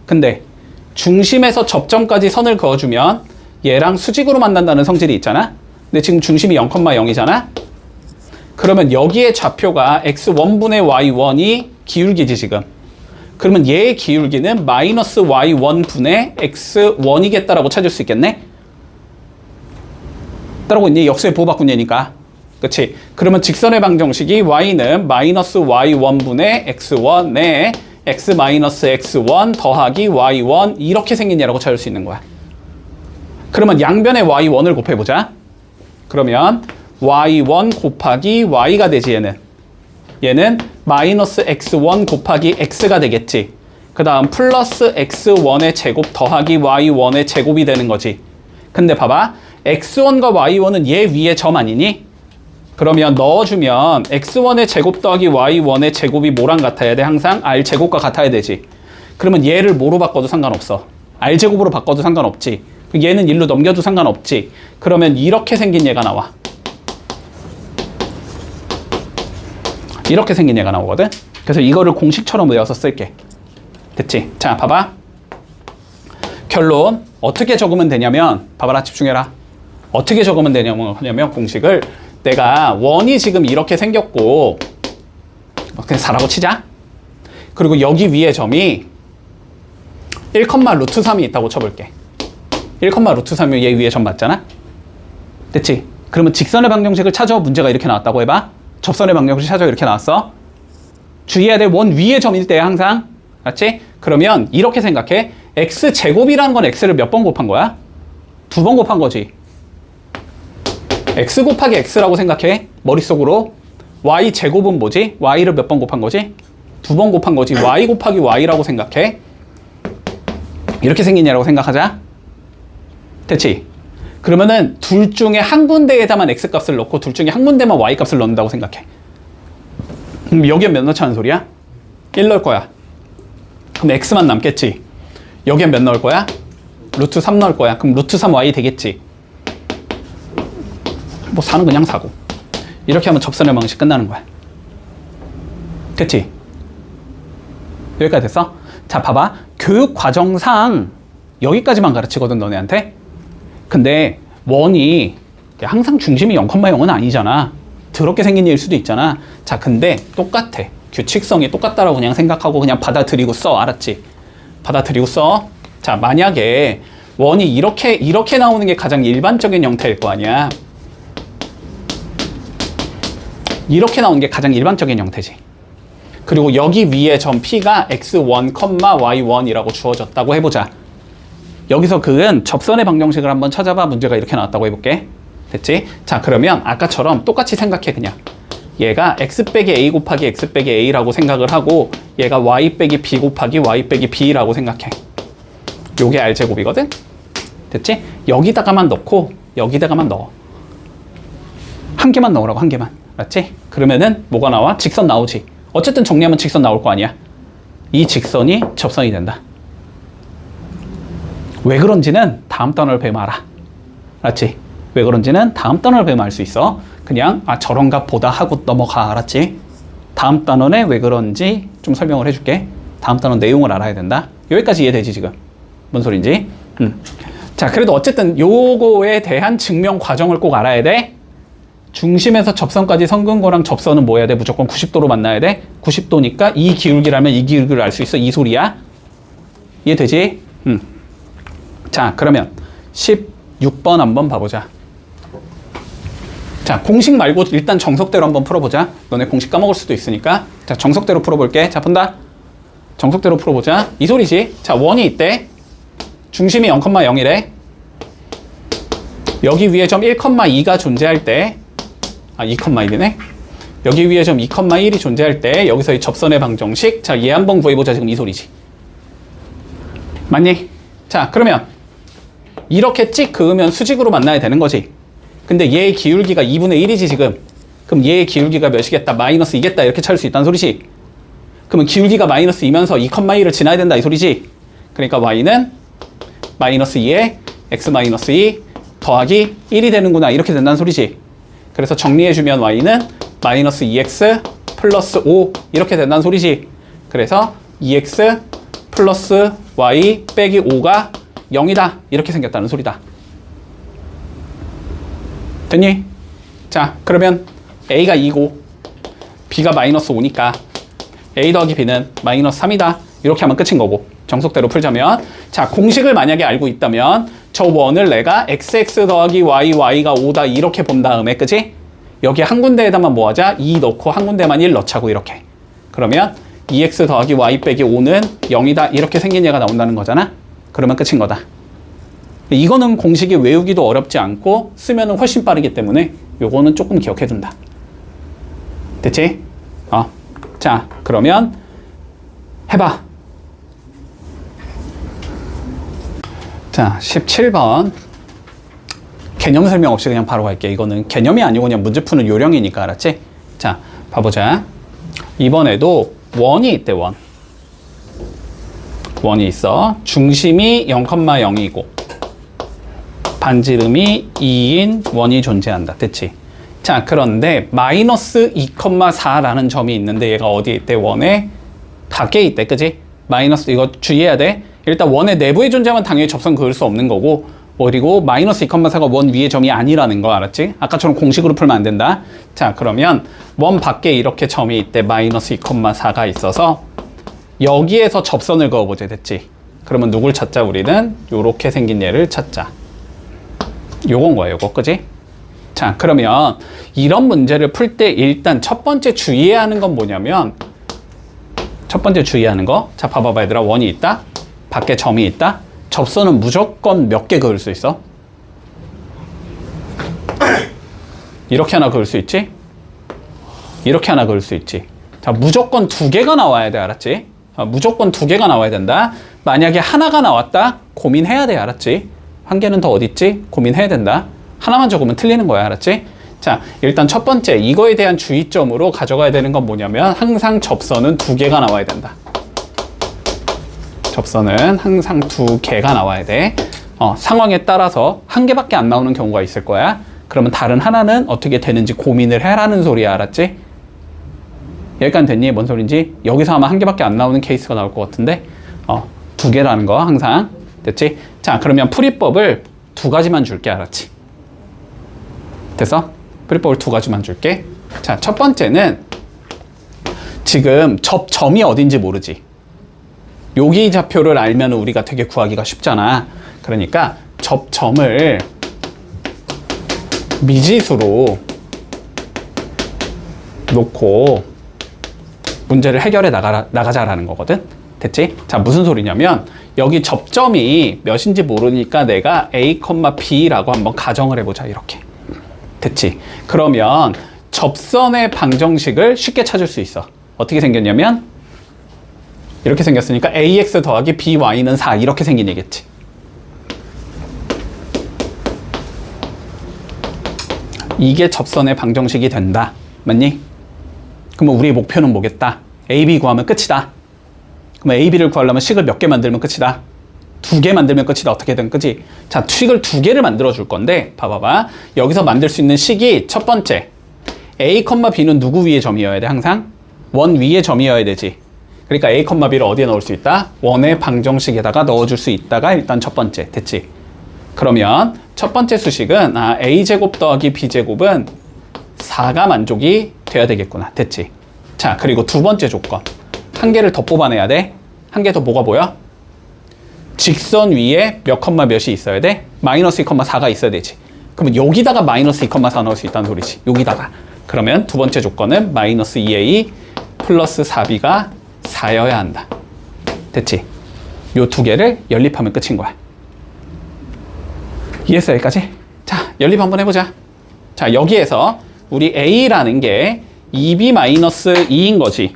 근데 중심에서 접점까지 선을 그어주면 얘랑 수직으로 만난다는 성질이 있잖아? 근데 지금 중심이 0,0이잖아? 그러면 여기에 좌표가 x1분의 y1이 기울기지, 지금. 그러면 얘의 기울기는 마이너스 y1분의 x1이겠다라고 찾을 수 있겠네? 따라오고 있니? 역수의 부호바꾼 얘니까. 그치? 그러면 직선의 방정식이 y는 마이너스 y1분의 x1에 x 마이너스 x1 더하기 y1 이렇게 생긴 얘라고 찾을 수 있는 거야. 그러면 양변에 y1을 곱해보자. 그러면 y1 곱하기 y가 되지, 얘는. 얘는 마이너스 x1 곱하기 x가 되겠지. 그 다음 플러스 x1의 제곱 더하기 y1의 제곱이 되는 거지. 근데 봐봐. x1과 y1은 얘 위에 점 아니니? 그러면 넣어주면 x1의 제곱 더하기 y1의 제곱이 뭐랑 같아야 돼? 항상 r제곱과 같아야 되지. 그러면 얘를 뭐로 바꿔도 상관없어. r제곱으로 바꿔도 상관없지. 얘는 1로 넘겨도 상관없지. 그러면 이렇게 생긴 얘가 나와. 이렇게 생긴 얘가 나오거든. 그래서 이거를 공식처럼 외워서 쓸게. 됐지? 자, 봐봐. 결론 어떻게 적으면 되냐면, 봐봐라, 집중해라. 어떻게 적으면 되냐면 공식을 내가 원이 지금 이렇게 생겼고, 그냥 4라고 치자. 그리고 여기 위에 점이 1,√3이 있다고 쳐볼게. 1,√3이면 얘 위에 점 맞잖아? 됐지? 그러면 직선의 방정식을 찾아. 문제가 이렇게 나왔다고 해봐. 접선의 방정식 찾아. 이렇게 나왔어. 주의해야 돼. 원 위에 점일 때 항상. 맞지? 그러면 이렇게 생각해. x제곱이라는 건 x를 몇 번 곱한 거야? 2번 곱한 거지. x 곱하기 x라고 생각해. 머릿속으로. y제곱은 뭐지? y를 몇 번 곱한 거지? 2번 곱한 거지. y 곱하기 y라고 생각해. 이렇게 생긴 얘라고 생각하자. 됐지? 그러면은 둘 중에 한 군데에다만 x값을 넣고 둘 중에 한 군데만 y값을 넣는다고 생각해. 그럼 여기엔 몇 넣자는 소리야? 1 넣을 거야. 그럼 x만 남겠지. 여기엔 몇 넣을 거야? √3 넣을 거야. 그럼 √3y 되겠지. 뭐 4는 그냥 4고. 이렇게 하면 접선의 방식 끝나는 거야. 됐지? 여기까지 됐어? 자, 봐봐. 교육 과정상 여기까지만 가르치거든, 너네한테. 근데 원이 항상 중심이 0,0은 아니잖아. 더럽게 생긴 일 수도 있잖아. 자, 근데 똑같아. 규칙성이 똑같다라고 그냥 생각하고 그냥 받아들이고 써. 알았지? 받아들이고 써. 자, 만약에 원이 이렇게 나오는 게 가장 일반적인 형태일 거 아니야. 이렇게 나오는 게 가장 일반적인 형태지. 그리고 여기 위에 점 P가 x1, y1이라고 주어졌다고 해보자. 여기서 그은 접선의 방정식을 한번 찾아봐. 문제가 이렇게 나왔다고 해볼게. 됐지? 자, 그러면 아까처럼 똑같이 생각해. 그냥 얘가 x 빼기 a 곱하기 x 빼기 a라고 생각을 하고, 얘가 y 빼기 b 곱하기 y 빼기 b라고 생각해. 요게 r제곱이거든? 됐지? 여기다가만 넣고 여기다가만 넣어. 한 개만 넣으라고. 한 개만. 맞지? 그러면은 뭐가 나와? 직선 나오지. 어쨌든 정리하면 직선 나올 거 아니야. 이 직선이 접선이 된다. 왜 그런지는 다음 단어를 배우면 알아. 알았지? 왜 그런지는 다음 단어를 배우면 알 수 있어. 그냥 저런가 보다 하고 넘어가. 알았지? 다음 단어에 왜 그런지 좀 설명을 해줄게. 다음 단어 내용을 알아야 된다. 여기까지 이해되지 지금? 뭔 소린지? 자, 그래도 어쨌든 요거에 대한 증명 과정을 꼭 알아야 돼. 중심에서 접선까지 성근거랑 접선은 뭐 해야 돼? 무조건 90도로 만나야 돼? 90도니까 이 기울기라면 이 기울기를 알 수 있어. 이 소리야. 이해되지? 자, 그러면 16번 한번 봐보자. 자, 공식 말고 일단 정석대로 한번 풀어보자. 너네 공식 까먹을 수도 있으니까. 자, 정석대로 풀어볼게. 자, 본다. 정석대로 풀어보자. 이 소리지. 자, 원이 있대. 중심이 0,0이래. 여기 위에 점 1,2가 존재할 때, 2,1이네. 여기 위에 점 2,1이 존재할 때 여기서 이 접선의 방정식. 자, 얘 한번 구해보자. 지금 이 소리지. 맞니? 자, 그러면 이렇게 찍 그으면 수직으로 만나야 되는 거지. 근데 얘의 기울기가 2분의 1이지 지금. 그럼 얘의 기울기가 몇이겠다? 마이너스 2겠다. 이렇게 찾을 수 있다는 소리지. 그러면 기울기가 마이너스 2면서 2,1을 지나야 된다 이 소리지. 그러니까 y는 마이너스 2에 x 마이너스 2 더하기 1이 되는구나. 이렇게 된다는 소리지. 그래서 정리해주면 y는 마이너스 2x 플러스 5 이렇게 된다는 소리지. 그래서 2x 플러스 y 빼기 5가 0이다. 이렇게 생겼다는 소리다. 됐니? 자, 그러면 a가 2고 b가 마이너스 5니까 a 더하기 b는 마이너스 3이다. 이렇게 하면 끝인 거고. 정석대로 풀자면, 자, 공식을 만약에 알고 있다면 저 원을 내가 xx 더하기 y가 5다 이렇게 본 다음에, 그치? 여기 한 군데에다만 뭐 하자? 2 넣고 한 군데만 1 넣자고. 이렇게. 그러면 2x 더하기 y 빼기 5는 0이다 이렇게 생긴 얘가 나온다는 거잖아. 그러면 끝인 거다. 이거는 공식이 외우기도 어렵지 않고 쓰면은 훨씬 빠르기 때문에 요거는 조금 기억해 둔다. 됐지? 자, 그러면 해봐. 자, 17번. 개념 설명 없이 그냥 바로 갈게. 이거는 개념이 아니고 그냥 문제 푸는 요령이니까. 알았지? 자, 봐보자. 이번에도 원이 있대. 원이 있어. 중심이 0,0이고 반지름이 2인 원이 존재한다. 됐지? 자, 그런데 마이너스 2,4라는 점이 있는데 얘가 어디에 있대? 원의 밖에 있대. 그지? 마이너스 이거 주의해야 돼. 일단 원의 내부에 존재하면 당연히 접선 그을 수 없는 거고, 그리고 마이너스 2,4가 원 위의 점이 아니라는 거 알았지? 아까처럼 공식으로 풀면 안 된다. 자, 그러면 원 밖에 이렇게 점이 있대. 마이너스 2,4가 있어서 여기에서 접선을 그어보자. 됐지? 그러면 누굴 찾자? 우리는 요렇게 생긴 얘를 찾자. 요건 거야, 요거. 그지? 자, 그러면 이런 문제를 풀 때 일단 첫 번째 주의해야 하는 건 뭐냐면, 첫 번째 주의하는 거. 자, 봐봐봐, 얘들아. 원이 있다. 밖에 점이 있다. 접선은 무조건 몇 개 그을 수 있어? 이렇게 하나 그을 수 있지? 이렇게 하나 그을 수 있지. 자, 무조건 2개가 나와야 돼. 알았지? 무조건 2개가 나와야 된다. 만약에 하나가 나왔다? 고민해야 돼. 알았지? 한 개는 더 어딨지? 고민해야 된다. 하나만 적으면 틀리는 거야. 알았지? 자, 일단 첫 번째 이거에 대한 주의점으로 가져가야 되는 건 뭐냐면 항상 접선은 2개가 나와야 된다. 접선은 항상 2개가 나와야 돼. 상황에 따라서 1개밖에 안 나오는 경우가 있을 거야. 그러면 다른 하나는 어떻게 되는지 고민을 해라는 소리야. 알았지? 여기까지 됐니? 뭔 소린지? 여기서 아마 1개밖에 안 나오는 케이스가 나올 것 같은데 2개라는 거 항상. 됐지? 자, 그러면 풀이법을 2가지만 줄게. 알았지? 됐어? 풀이법을 2가지만 줄게. 자, 첫 번째는 지금 접점이 어딘지 모르지. 여기 좌표를 알면 우리가 되게 구하기가 쉽잖아. 그러니까 접점을 미지수로 놓고 문제를 해결해 나가자라는 거거든. 됐지? 자, 무슨 소리냐면 여기 접점이 몇인지 모르니까 내가 A, B라고 한번 가정을 해보자. 이렇게. 됐지? 그러면 접선의 방정식을 쉽게 찾을 수 있어. 어떻게 생겼냐면 이렇게 생겼으니까 ax 더하기 by는 4 이렇게 생긴 얘기겠지. 이게 접선의 방정식이 된다. 맞니? 그러면 우리의 목표는 뭐겠다? ab 구하면 끝이다. 그럼 ab를 구하려면 식을 몇 개 만들면 끝이다. 2개 만들면 끝이다. 어떻게든. 그치? 자, 식을 2개를 만들어 줄 건데 봐봐봐. 여기서 만들 수 있는 식이 첫 번째 a, b는 누구 위의 점이어야 돼? 항상 원 위의 점이어야 되지. 그러니까 a, b를 어디에 넣을 수 있다? 원의 방정식에다가 넣어줄 수 있다가 일단 첫 번째. 됐지? 그러면 첫 번째 수식은 a제곱 더하기 b제곱은 4가 만족이 돼야 되겠구나. 됐지? 자, 그리고 두 번째 조건. 한 개를 더 뽑아내야 돼. 한 개 더 뭐가 보여? 직선 위에 몇 컴마 몇이 있어야 돼? 마이너스 2,4가 있어야 되지. 그러면 여기다가 마이너스 2,4 넣을 수 있다는 소리지. 여기다가. 그러면 두 번째 조건은 마이너스 2a 플러스 4b가 4여야 한다. 됐지? 요 2개를 연립하면 끝인 거야. 이해했어? 여기까지? 자, 연립 한번 해보자. 자, 여기에서 우리 a라는 게 2b-2인 거지.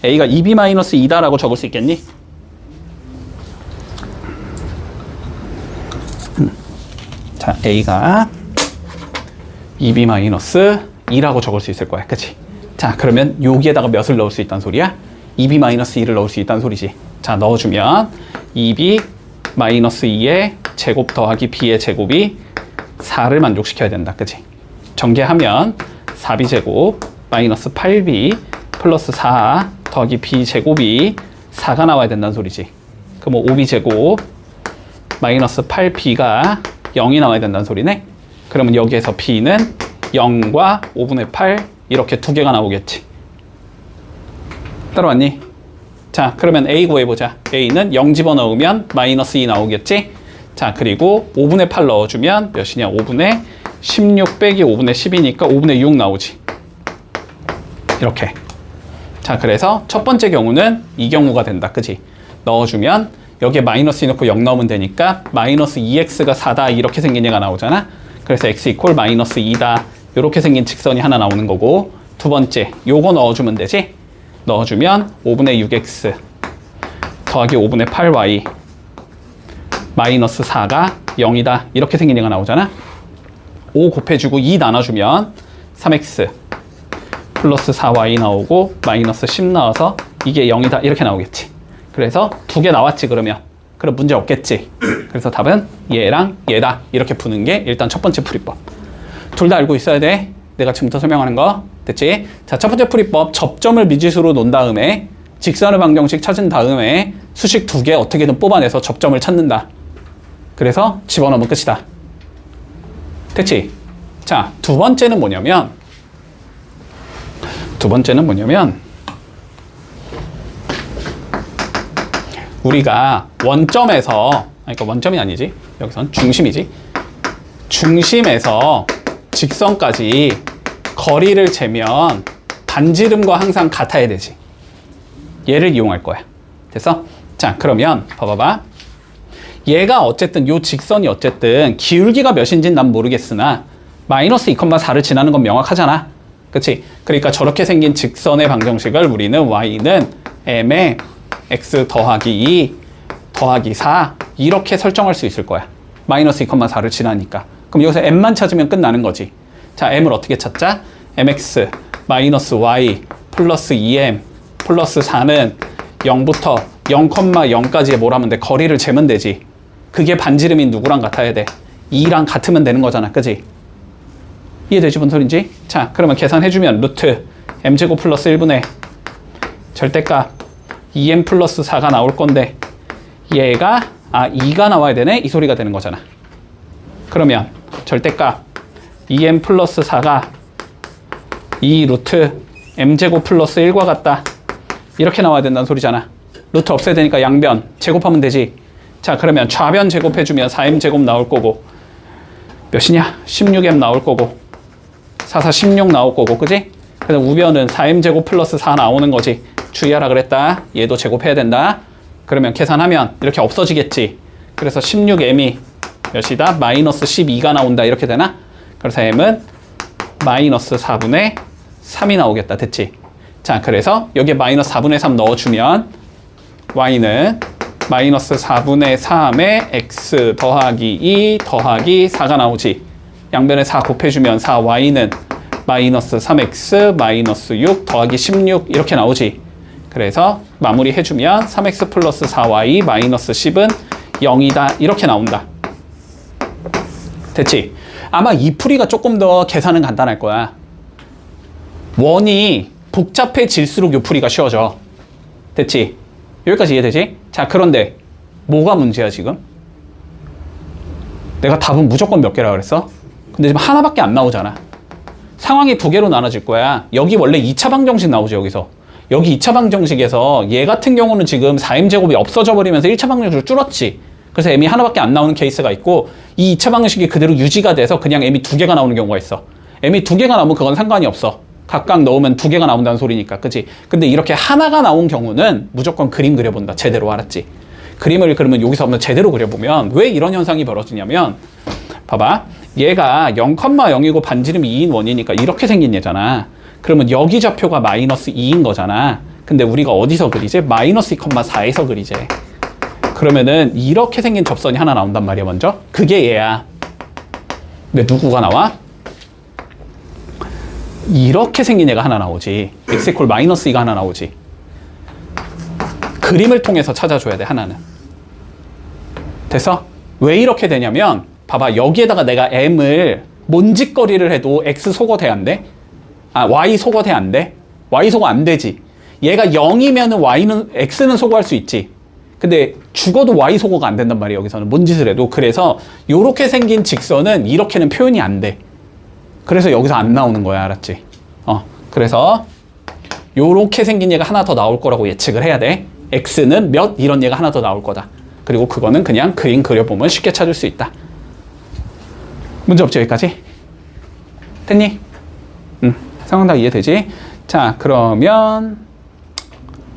a가 2b-2다라고 적을 수 있겠니? 자, a가 2b-2라고 적을 수 있을 거야. 그치? 자, 그러면 여기에다가 몇을 넣을 수 있다는 소리야? 2b-2를 넣을 수 있다는 소리지. 자, 넣어주면 2b-2의 제곱 더하기 b의 제곱이 4를 만족시켜야 된다. 그치? 전개하면 4b제곱 마이너스 8b 플러스 4 더하기 b제곱이 4가 나와야 된다는 소리지. 그럼 5b제곱 마이너스 8b가 0이 나와야 된다는 소리네. 그러면 여기에서 b는 0과 5분의 8 이렇게 2개가 나오겠지. 따라왔니? 자, 그러면 a 구해보자. a는 0 집어넣으면 마이너스 2 나오겠지. 자, 그리고 5분의 8 넣어주면 몇이냐? 5분의 16 빼기 5분의 10이니까 5분의 6 나오지. 이렇게. 자, 그래서 첫 번째 경우는 이 경우가 된다. 그치? 넣어주면 여기에 마이너스 2 넣고 0 넣으면 되니까 마이너스 2x가 4다 이렇게 생긴 얘가 나오잖아. 그래서 x 이퀄 마이너스 2다 이렇게 생긴 직선이 하나 나오는 거고, 두 번째 요거 넣어주면 되지. 넣어주면 5분의 6x 더하기 5분의 8y 마이너스 4가 0이다 이렇게 생긴 얘가 나오잖아. 5 곱해주고 2 나눠주면 3x 플러스 4y 나오고 마이너스 10 나와서 이게 0이다 이렇게 나오겠지. 그래서 2개 나왔지. 그러면 그럼 문제 없겠지. 그래서 답은 얘랑 얘다 이렇게 푸는 게 일단 첫 번째 풀이법. 둘 다 알고 있어야 돼. 내가 지금부터 설명하는 거. 됐지? 자, 첫 번째 풀이법. 접점을 미지수로 놓은 다음에 직선의 방정식 찾은 다음에 수식 2개 어떻게든 뽑아내서 접점을 찾는다. 그래서 집어넣으면 끝이다. 됐지? 자, 두 번째는 뭐냐면 우리가 원점에서, 그러니까 원점이 아니지, 여기선 중심이지, 중심에서 직선까지 거리를 재면 반지름과 항상 같아야 되지. 얘를 이용할 거야. 됐어? 자, 그러면 봐봐봐. 얘가 어쨌든 요 직선이 어쨌든 기울기가 몇인지는 난 모르겠으나 마이너스 2,4를 지나는 건 명확하잖아. 그치? 그러니까 저렇게 생긴 직선의 방정식을 우리는 y는 m에 x 더하기 2 더하기 4 이렇게 설정할 수 있을 거야. 마이너스 2,4를 지나니까. 그럼 여기서 m만 찾으면 끝나는 거지. 자, m을 어떻게 찾자? mx 마이너스 y 플러스 2m 플러스 4는 0부터 0,0까지의 뭘 하면 돼? 거리를 재면 되지. 그게 반지름이 누구랑 같아야 돼? 2랑 같으면 되는 거잖아. 그지? 이해되지? 뭔 소린지? 자, 그러면 계산해주면 루트 m제곱 플러스 1분의 절대값 2m 플러스 4가 나올 건데 얘가 2가 나와야 되네? 이 소리가 되는 거잖아. 그러면 절대값 2m 플러스 4가 2 루트 m제곱 플러스 1과 같다. 이렇게 나와야 된다는 소리잖아. 루트 없애야 되니까 양변 제곱하면 되지. 자, 그러면 좌변 제곱해주면 4m제곱 나올 거고 몇이냐? 16m 나올 거고 4, 4, 16 나올 거고, 그지? 그래서 우변은 4m제곱 플러스 4 나오는 거지. 주의하라 그랬다. 얘도 제곱해야 된다. 그러면 계산하면 이렇게 없어지겠지. 그래서 16m이 몇이다? 마이너스 12가 나온다. 이렇게 되나? 그래서 m은 마이너스 4분의 3이 나오겠다. 됐지? 자, 그래서 여기에 마이너스 4분의 3 넣어주면 y는 마이너스 4분의 3에 x 더하기 2 더하기 4가 나오지. 양변에 4 곱해주면 4y는 마이너스 3x 마이너스 6 더하기 16 이렇게 나오지. 그래서 마무리 해주면 3x 플러스 4y 마이너스 10은 0이다. 이렇게 나온다. 됐지? 아마 이 풀이가 조금 더 계산은 간단할 거야. 원이 복잡해질수록 이 풀이가 쉬워져. 됐지? 여기까지 이해되지? 자, 그런데 뭐가 문제야 지금? 내가 답은 무조건 몇 개라 그랬어? 근데 지금 하나밖에 안 나오잖아. 상황이 두 개로 나눠질 거야. 여기 원래 2차 방정식 나오죠. 여기서 여기 2차 방정식에서 얘 같은 경우는 지금 4m제곱이 없어져 버리면서 1차 방정식으로 줄었지. 그래서 m이 하나밖에 안 나오는 케이스가 있고, 이 2차 방정식이 그대로 유지가 돼서 그냥 m이 두 개가 나오는 경우가 있어. m이 두 개가 나오면 그건 상관이 없어. 각각 넣으면 두 개가 나온다는 소리니까. 그치? 근데 이렇게 하나가 나온 경우는 무조건 그림 그려본다. 제대로. 알았지? 그림을 그러면 여기서 한번 제대로 그려보면 왜 이런 현상이 벌어지냐면, 봐봐. 얘가 0,0이고 반지름이 2인 원이니까 이렇게 생긴 얘잖아. 그러면 여기 좌표가 마이너스 2인 거잖아. 근데 우리가 어디서 그리지? 마이너스 2,4에서 그리지. 그러면은 이렇게 생긴 접선이 하나 나온단 말이야. 먼저 그게 얘야. 근데 누구가 나와? 이렇게 생긴 얘가 하나 나오지. x 이퀄 마이너스 2가 하나 나오지. 그림을 통해서 찾아줘야 돼. 하나는. 됐어? 왜 이렇게 되냐면 봐봐. 여기에다가 내가 m을 뭔짓거리를 해도 x 속어 돼 안 돼? y 속어 돼 안 돼? y 속어 안 되지. 얘가 0이면은 y는 x는 속어할 수 있지. 근데 죽어도 y 속어가 안 된단 말이에요. 여기서는 뭔 짓을 해도. 그래서 요렇게 생긴 직선은 이렇게는 표현이 안 돼. 그래서 여기서 안 나오는 거야. 알았지? 그래서 요렇게 생긴 얘가 하나 더 나올 거라고 예측을 해야 돼. x는 몇? 이런 얘가 하나 더 나올 거다. 그리고 그거는 그냥 그림 그려보면 쉽게 찾을 수 있다. 문제 없지? 여기까지? 됐니? 상황 다 이해되지? 자, 그러면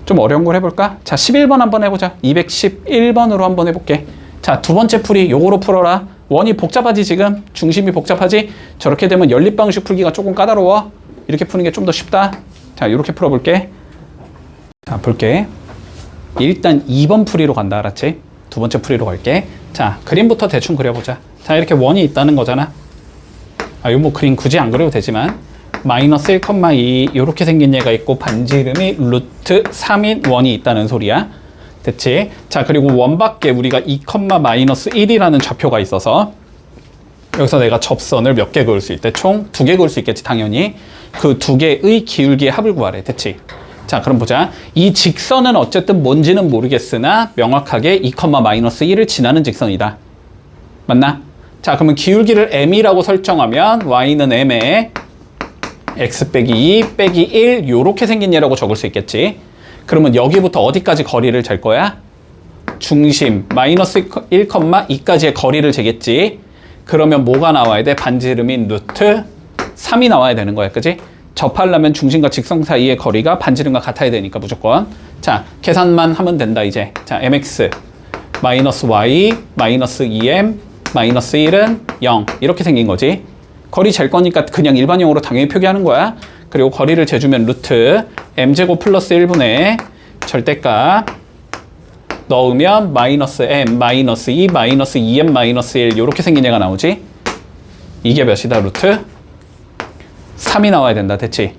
좀 어려운 걸 해볼까? 자, 11번 한번 해보자. 211번으로 한번 해볼게. 자, 두 번째 풀이 요거로 풀어라. 원이 복잡하지 지금? 중심이 복잡하지? 저렇게 되면 연립방식 풀기가 조금 까다로워. 이렇게 푸는 게 좀 더 쉽다. 자, 이렇게 풀어볼게. 자, 볼게. 일단 2번 풀이로 간다. 알았지? 두 번째 풀이로 갈게. 자, 그림부터 대충 그려보자. 자, 이렇게 원이 있다는 거잖아. 요 뭐 그림 굳이 안 그려도 되지만 마이너스 1,2 이렇게 생긴 얘가 있고 반지름이 루트 3인 원이 있다는 소리야. 됐지? 자, 그리고 원 밖에 우리가 2, 마이너스 1이라는 좌표가 있어서 여기서 내가 접선을 몇 개 그을 수 있대? 총 2개 그을 수 있겠지, 당연히. 그 2개의 기울기의 합을 구하래. 됐지? 자, 그럼 보자. 이 직선은 어쨌든 뭔지는 모르겠으나 명확하게 2,-1을 지나는 직선이다. 맞나? 자, 그러면 기울기를 m이라고 설정하면 y는 m에 x 빼기 2 빼기 1 요렇게 생긴 얘라고 적을 수 있겠지. 그러면 여기부터 어디까지 거리를 잴 거야? 중심 마이너스 1,2까지의 거리를 재겠지. 그러면 뭐가 나와야 돼? 반지름인 루트 3이 나와야 되는 거야. 그지? 접하려면 중심과 직선 사이의 거리가 반지름과 같아야 되니까 무조건. 자, 계산만 하면 된다 이제. 자, mx 마이너스 y 마이너스 2m 마이너스 1은 0 이렇게 생긴 거지. 거리 잴 거니까 그냥 일반형으로 당연히 표기하는 거야. 그리고 거리를 재주면 루트 m제곱 플러스 1분의 절대값 넣으면 마이너스 m 마이너스 2 마이너스 2m 마이너스 1 이렇게 생긴 얘가 나오지. 이게 몇이다? 루트 3이 나와야 된다. 됐지?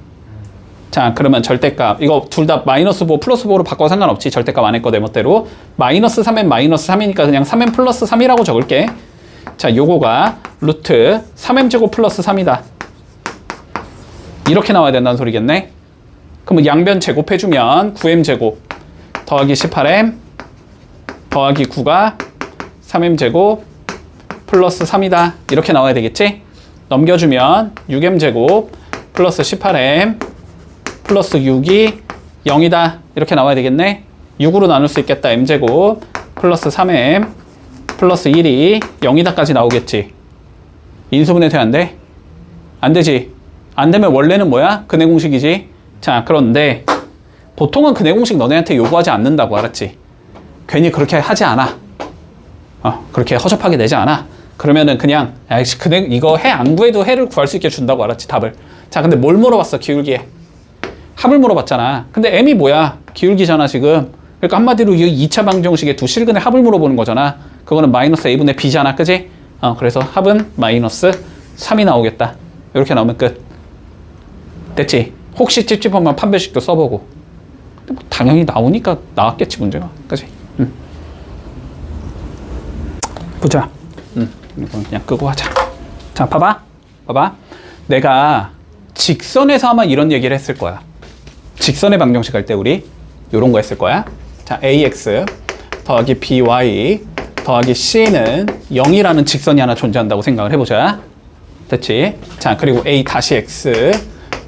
자, 그러면 절대값 이거 둘 다 마이너스 5 플러스 5로 바꿔 상관없지. 절대값 안에 거 내 멋대로 마이너스 3m 마이너스 3이니까 그냥 3m 플러스 3이라고 적을게. 자, 요거가 루트 3m제곱 플러스 3이다. 이렇게 나와야 된다는 소리겠네. 그러면 양변 제곱해주면 9m제곱 더하기 18m 더하기 9가 3m제곱 플러스 3이다. 이렇게 나와야 되겠지? 넘겨주면 6m제곱 플러스 18m 플러스 6이 0이다. 이렇게 나와야 되겠네. 6으로 나눌 수 있겠다. m제곱 플러스 3m 플러스 1이 0이다까지 나오겠지. 인수분해 돼? 안 돼? 안 되지. 안 되면 원래는 뭐야? 근해 공식이지. 자, 그런데 보통은 근해 공식 너네한테 요구하지 않는다고. 알았지? 괜히 그렇게 하지 않아. 그렇게 허접하게 내지 않아. 그러면은 그냥 야이씨 근해 이거 해 안 구해도 해를 구할 수 있게 준다고. 알았지? 답을. 자, 근데 뭘 물어봤어? 기울기에 합을 물어봤잖아. 근데 m이 뭐야? 기울기잖아 지금. 그러니까 한마디로 이 2차 방정식의 두 실근의 합을 물어보는 거잖아. 그거는 마이너스 a분의 b잖아. 그지? 그래서 합은 마이너스 3이 나오겠다. 이렇게 나오면 끝. 됐지? 혹시 찝찝하면 판별식도 써보고. 근데 뭐 당연히 나오니까 나왔겠지 문제가. 그지? 보자. 이건 그냥 끄고 하자. 자, 봐봐. 내가 직선에서 아마 이런 얘기를 했을 거야. 직선의 방정식 할 때 우리 요런 거 했을 거야. 자, ax 더하기 by 더하기 c는 0이라는 직선이 하나 존재한다고 생각을 해보자. 됐지? 자, 그리고 a 다시 x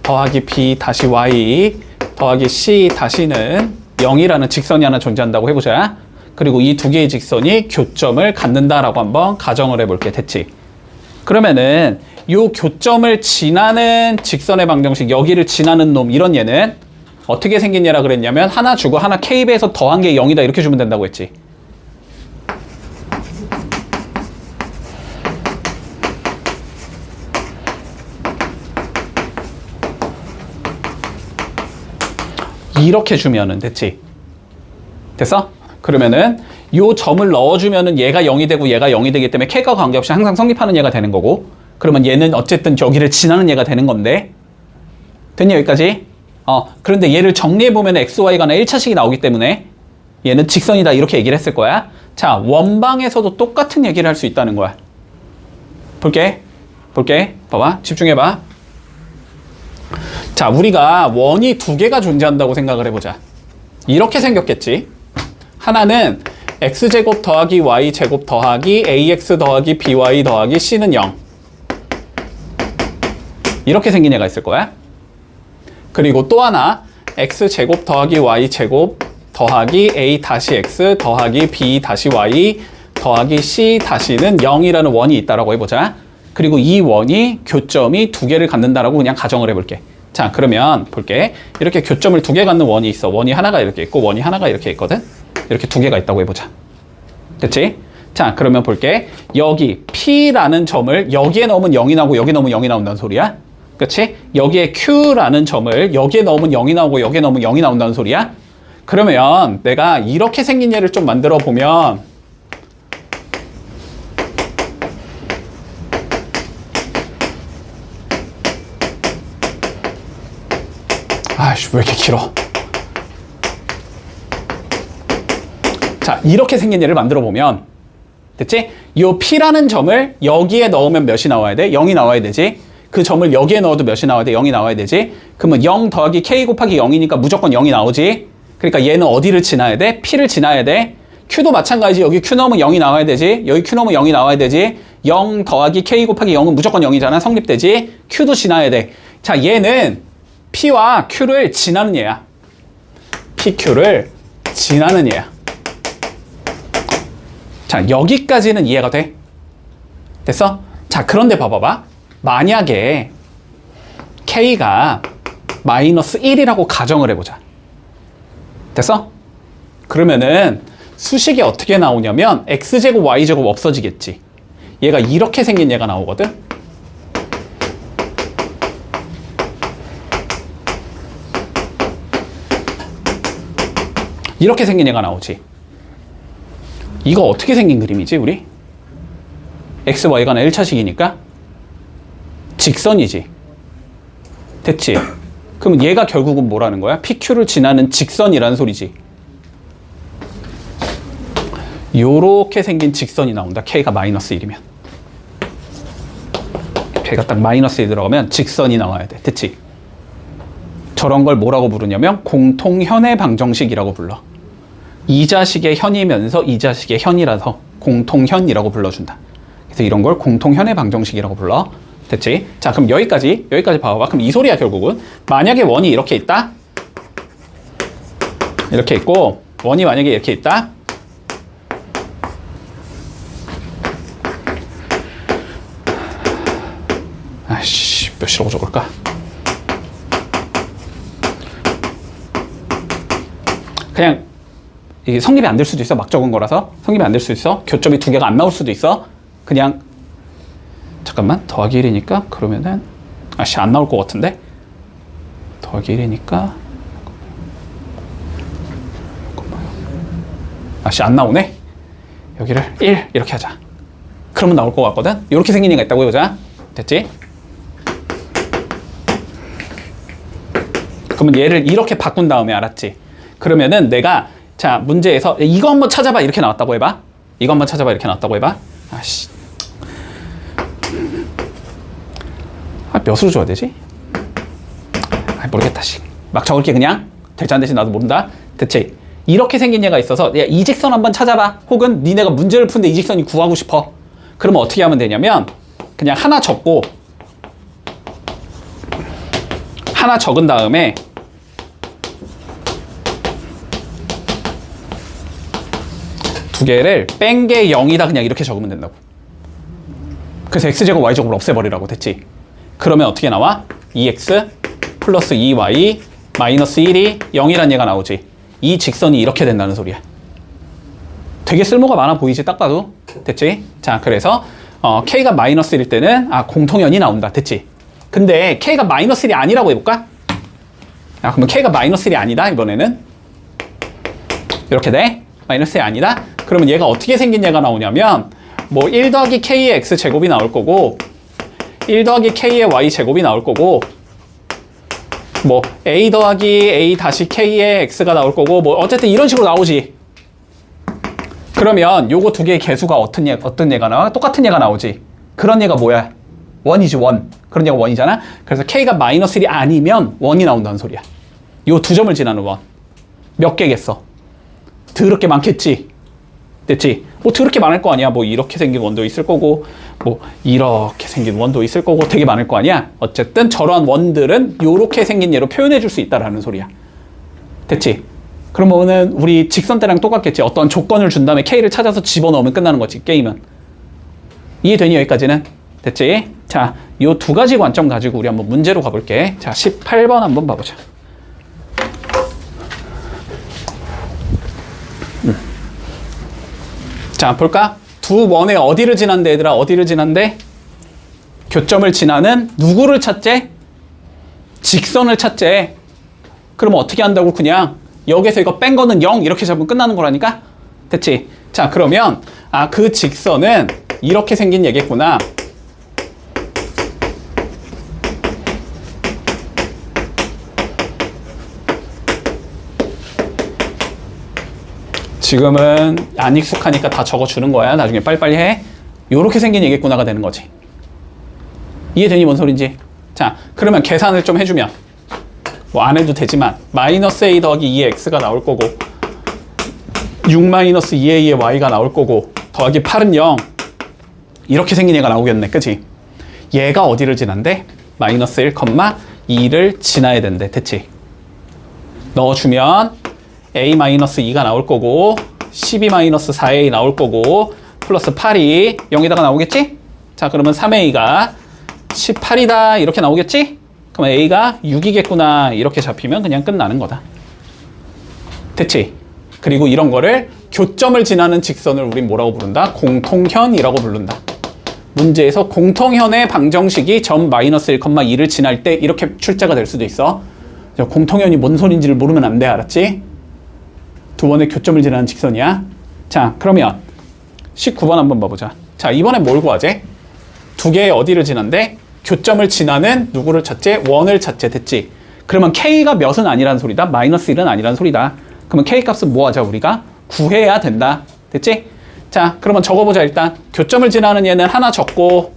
더하기 b 다시 y 더하기 c 다시는 0이라는 직선이 하나 존재한다고 해보자. 그리고 이 두 개의 직선이 교점을 갖는다라고 한번 가정을 해볼게. 됐지? 그러면은 요 교점을 지나는 직선의 방정식, 여기를 지나는 놈, 이런 얘는 어떻게 생긴 얘라 그랬냐면 하나 주고 하나 k배에서 더한 게 0이다 이렇게 주면 된다고 했지. 이렇게 주면은 됐지? 됐어? 그러면은 요 점을 넣어주면은 얘가 0이 되고 얘가 0이 되기 때문에 k과 관계없이 항상 성립하는 얘가 되는 거고, 그러면 얘는 어쨌든 저기를 지나는 얘가 되는 건데. 됐냐 여기까지? 그런데 얘를 정리해보면 xy가 1차식이 나오기 때문에 얘는 직선이다 이렇게 얘기를 했을 거야. 자, 원방에서도 똑같은 얘기를 할 수 있다는 거야. 볼게. 봐봐. 집중해봐. 자, 우리가 원이 두 개가 존재한다고 생각을 해보자. 이렇게 생겼겠지. 하나는 x제곱 더하기 y제곱 더하기 ax 더하기 by 더하기 c는 0. 이렇게 생긴 애가 있을 거야. 그리고 또 하나 x제곱 더하기 y제곱 더하기 a 다시 x 더하기 b 다시 y 더하기 c 다시는 0이라는 원이 있다라고 해보자. 그리고 이 원이 교점이 두 개를 갖는다라고 그냥 가정을 해볼게. 자, 그러면 볼게. 이렇게 교점을 두 개 갖는 원이 있어. 원이 하나가 이렇게 있고 원이 하나가 이렇게 있거든. 이렇게 두 개가 있다고 해보자. 됐지? 자, 그러면 볼게. 여기 P라는 점을 여기에 넣으면 0이 나오고 여기에 넣으면 0이 나온다는 소리야. 그치? 여기에 Q라는 점을 여기에 넣으면 0이 나오고 여기에 넣으면 0이 나온다는 소리야. 그러면 내가 이렇게 생긴 얘를 좀 만들어 보면 아이씨, 왜 이렇게 길어? 자, 이렇게 생긴 얘를 만들어 보면 됐지? 요 P라는 점을 여기에 넣으면 몇이 나와야 돼? 0이 나와야 되지. 그 점을 여기에 넣어도 몇이 나와야 돼? 0이 나와야 되지. 그러면 0 더하기 K 곱하기 0이니까 무조건 0이 나오지. 그러니까 얘는 어디를 지나야 돼? P를 지나야 돼. Q도 마찬가지. 여기 Q 넣으면 0이 나와야 되지. 여기 Q 넣으면 0이 나와야 되지. 0 더하기 K 곱하기 0은 무조건 0이잖아. 성립되지. Q도 지나야 돼. 자, 얘는 P와 Q를 지나는 얘야. PQ를 지나는 얘야. 자, 여기까지는 이해가 돼? 됐어? 자, 그런데 봐봐봐. 만약에 K가 마이너스 1이라고 가정을 해보자. 됐어? 그러면은 수식이 어떻게 나오냐면 X제곱 Y제곱 없어지겠지. 얘가 이렇게 생긴 얘가 나오거든? 이렇게 생긴 얘가 나오지. 이거 어떻게 생긴 그림이지, 우리? X, Y가 1차식이니까 직선이지. 됐지? 그럼 얘가 결국은 뭐라는 거야? PQ를 지나는 직선이라는 소리지. 요렇게 생긴 직선이 나온다. K가 마이너스 1이면. K가 딱 마이너스 1 들어가면 직선이 나와야 돼. 됐지? 저런 걸 뭐라고 부르냐면 공통현의 방정식이라고 불러. 이 자식의 현이면서 이 자식의 현이라서 공통현이라고 불러준다. 그래서 이런 걸 공통현의 방정식이라고 불러. 됐지? 자, 그럼 여기까지 봐봐. 그럼 이 소리야, 결국은. 만약에 원이 이렇게 있다. 이렇게 있고, 원이 만약에 이렇게 있다. 아이씨, 몇이라고 적을까? 그냥 이게 성립이 안 될 수도 있어. 막 적은 거라서. 성립이 안 될 수도 있어. 교점이 두 개가 안 나올 수도 있어. 그냥 잠깐만, 더하기 1이니까 그러면은 아씨, 안 나올 것 같은데. 더하기 1이니까 아씨, 안 나오네. 여기를 1 이렇게 하자. 그러면 나올 것 같거든. 이렇게 생긴 애가 있다고 해보자. 됐지? 그러면 얘를 이렇게 바꾼 다음에, 알았지? 그러면은 내가, 자, 문제에서 이거 한번 찾아봐 이렇게 나왔다고 해봐. 이거 한번 찾아봐 이렇게 나왔다고 해봐. 아씨, 몇으로 줘야 되지? 모르겠다. 막 적을게. 그냥 될지 안 될지 나도 모른다. 대체 이렇게 생긴 얘가 있어서 야, 이 직선 한번 찾아봐. 혹은 니네가 문제를 푸는데 이 직선이 구하고 싶어. 그러면 어떻게 하면 되냐면 그냥 하나 적고, 하나 적은 다음에 두 개를 뺀 게 0이다 그냥 이렇게 적으면 된다고. 그래서 X제곱 Y제곱을 없애버리라고. 됐지? 그러면 어떻게 나와? 2X 플러스 2Y 마이너스 1이 0이란 얘가 나오지. 이 직선이 이렇게 된다는 소리야. 되게 쓸모가 많아 보이지, 딱 봐도. 됐지? 자, 그래서 K가 마이너스 1일 때는 공통연이 나온다. 됐지? 근데 K가 마이너스 1이 아니라고 해볼까? 그러면 K가 마이너스 1이 아니다, 이번에는. 이렇게 돼? 마이너스 1이 아니다? 그러면 얘가 어떻게 생긴 얘가 나오냐면 뭐 1 더하기 K의 X제곱이 나올 거고 1 더하기 K의 Y제곱이 나올 거고 뭐 A 더하기 A 다시 K의 X가 나올 거고 뭐 어쨌든 이런 식으로 나오지. 그러면 요거 두 개의 개수가 어떤 얘가 나와? 똑같은 얘가 나오지. 그런 얘가 뭐야? 원이지, 원. 그런 얘가 원이잖아. 그래서 K가 마이너스 1이 아니면 원이 나온다는 소리야. 요 두 점을 지나는 원. 몇 개겠어? 더럽게 많겠지. 됐지? 뭐 더럽게 많을 거 아니야. 뭐 이렇게 생긴 원도 있을 거고 뭐 이렇게 생긴 원도 있을 거고 되게 많을 거 아니야. 어쨌든 저러한 원들은 요렇게 생긴 얘로 표현해 줄 수 있다라는 소리야. 됐지? 그러면은 우리 직선대랑 똑같겠지. 어떤 조건을 준 다음에 K를 찾아서 집어넣으면 끝나는 거지, 게임은. 이해되니, 여기까지는? 됐지? 자, 요 두 가지 관점 가지고 우리 한번 문제로 가볼게. 자, 18번 한번 봐보자. 자, 볼까? 두 원의 어디를 지난대, 얘들아? 어디를 지난대? 교점을 지나는 누구를 찾재? 직선을 찾재. 그러면 어떻게 한다고? 그냥 여기서 이거 뺀 거는 0 이렇게 잡으면 끝나는 거라니까? 됐지? 자, 그러면 그 직선은 이렇게 생긴 얘겠구나. 지금은 안 익숙하니까 다 적어주는 거야. 나중에 빨리빨리 해. 요렇게 생긴 얘겠구나가 되는 거지. 이해되니 뭔 소린지? 자, 그러면 계산을 좀 해주면 뭐 안 해도 되지만 마이너스 a 더하기 2의 x가 나올 거고 6 마이너스 2a의 y가 나올 거고 더하기 8은 0 이렇게 생긴 얘가 나오겠네. 그치? 얘가 어디를 지난대? 마이너스 1, 2를 지나야 된대. 됐지? 넣어주면 a-2가 나올 거고 12-4a 나올 거고 플러스 8이 0에다가 나오겠지? 자, 그러면 3a가 18이다 이렇게 나오겠지? 그럼 a가 6이겠구나 이렇게 잡히면 그냥 끝나는 거다. 됐지? 그리고 이런 거를 교점을 지나는 직선을 우린 뭐라고 부른다? 공통현이라고 부른다. 문제에서 공통현의 방정식이 점 마이너스 1, 2를 지날 때 이렇게 출제가 될 수도 있어. 공통현이 뭔 소린지를 모르면 안 돼. 알았지? 두 번의 교점을 지나는 직선이야. 자, 그러면 19번 한번 봐보자. 자, 이번엔 뭘 구하지? 두 개의 어디를 지난대? 교점을 지나는 누구를 찾지? 원을 찾지. 됐지? 그러면 k가 몇은 아니란 소리다. 마이너스 1은 아니란 소리다. 그러면 k 값은 뭐 하자? 우리가 구해야 된다. 됐지? 자, 그러면 적어보자. 일단 교점을 지나는 얘는 하나 적고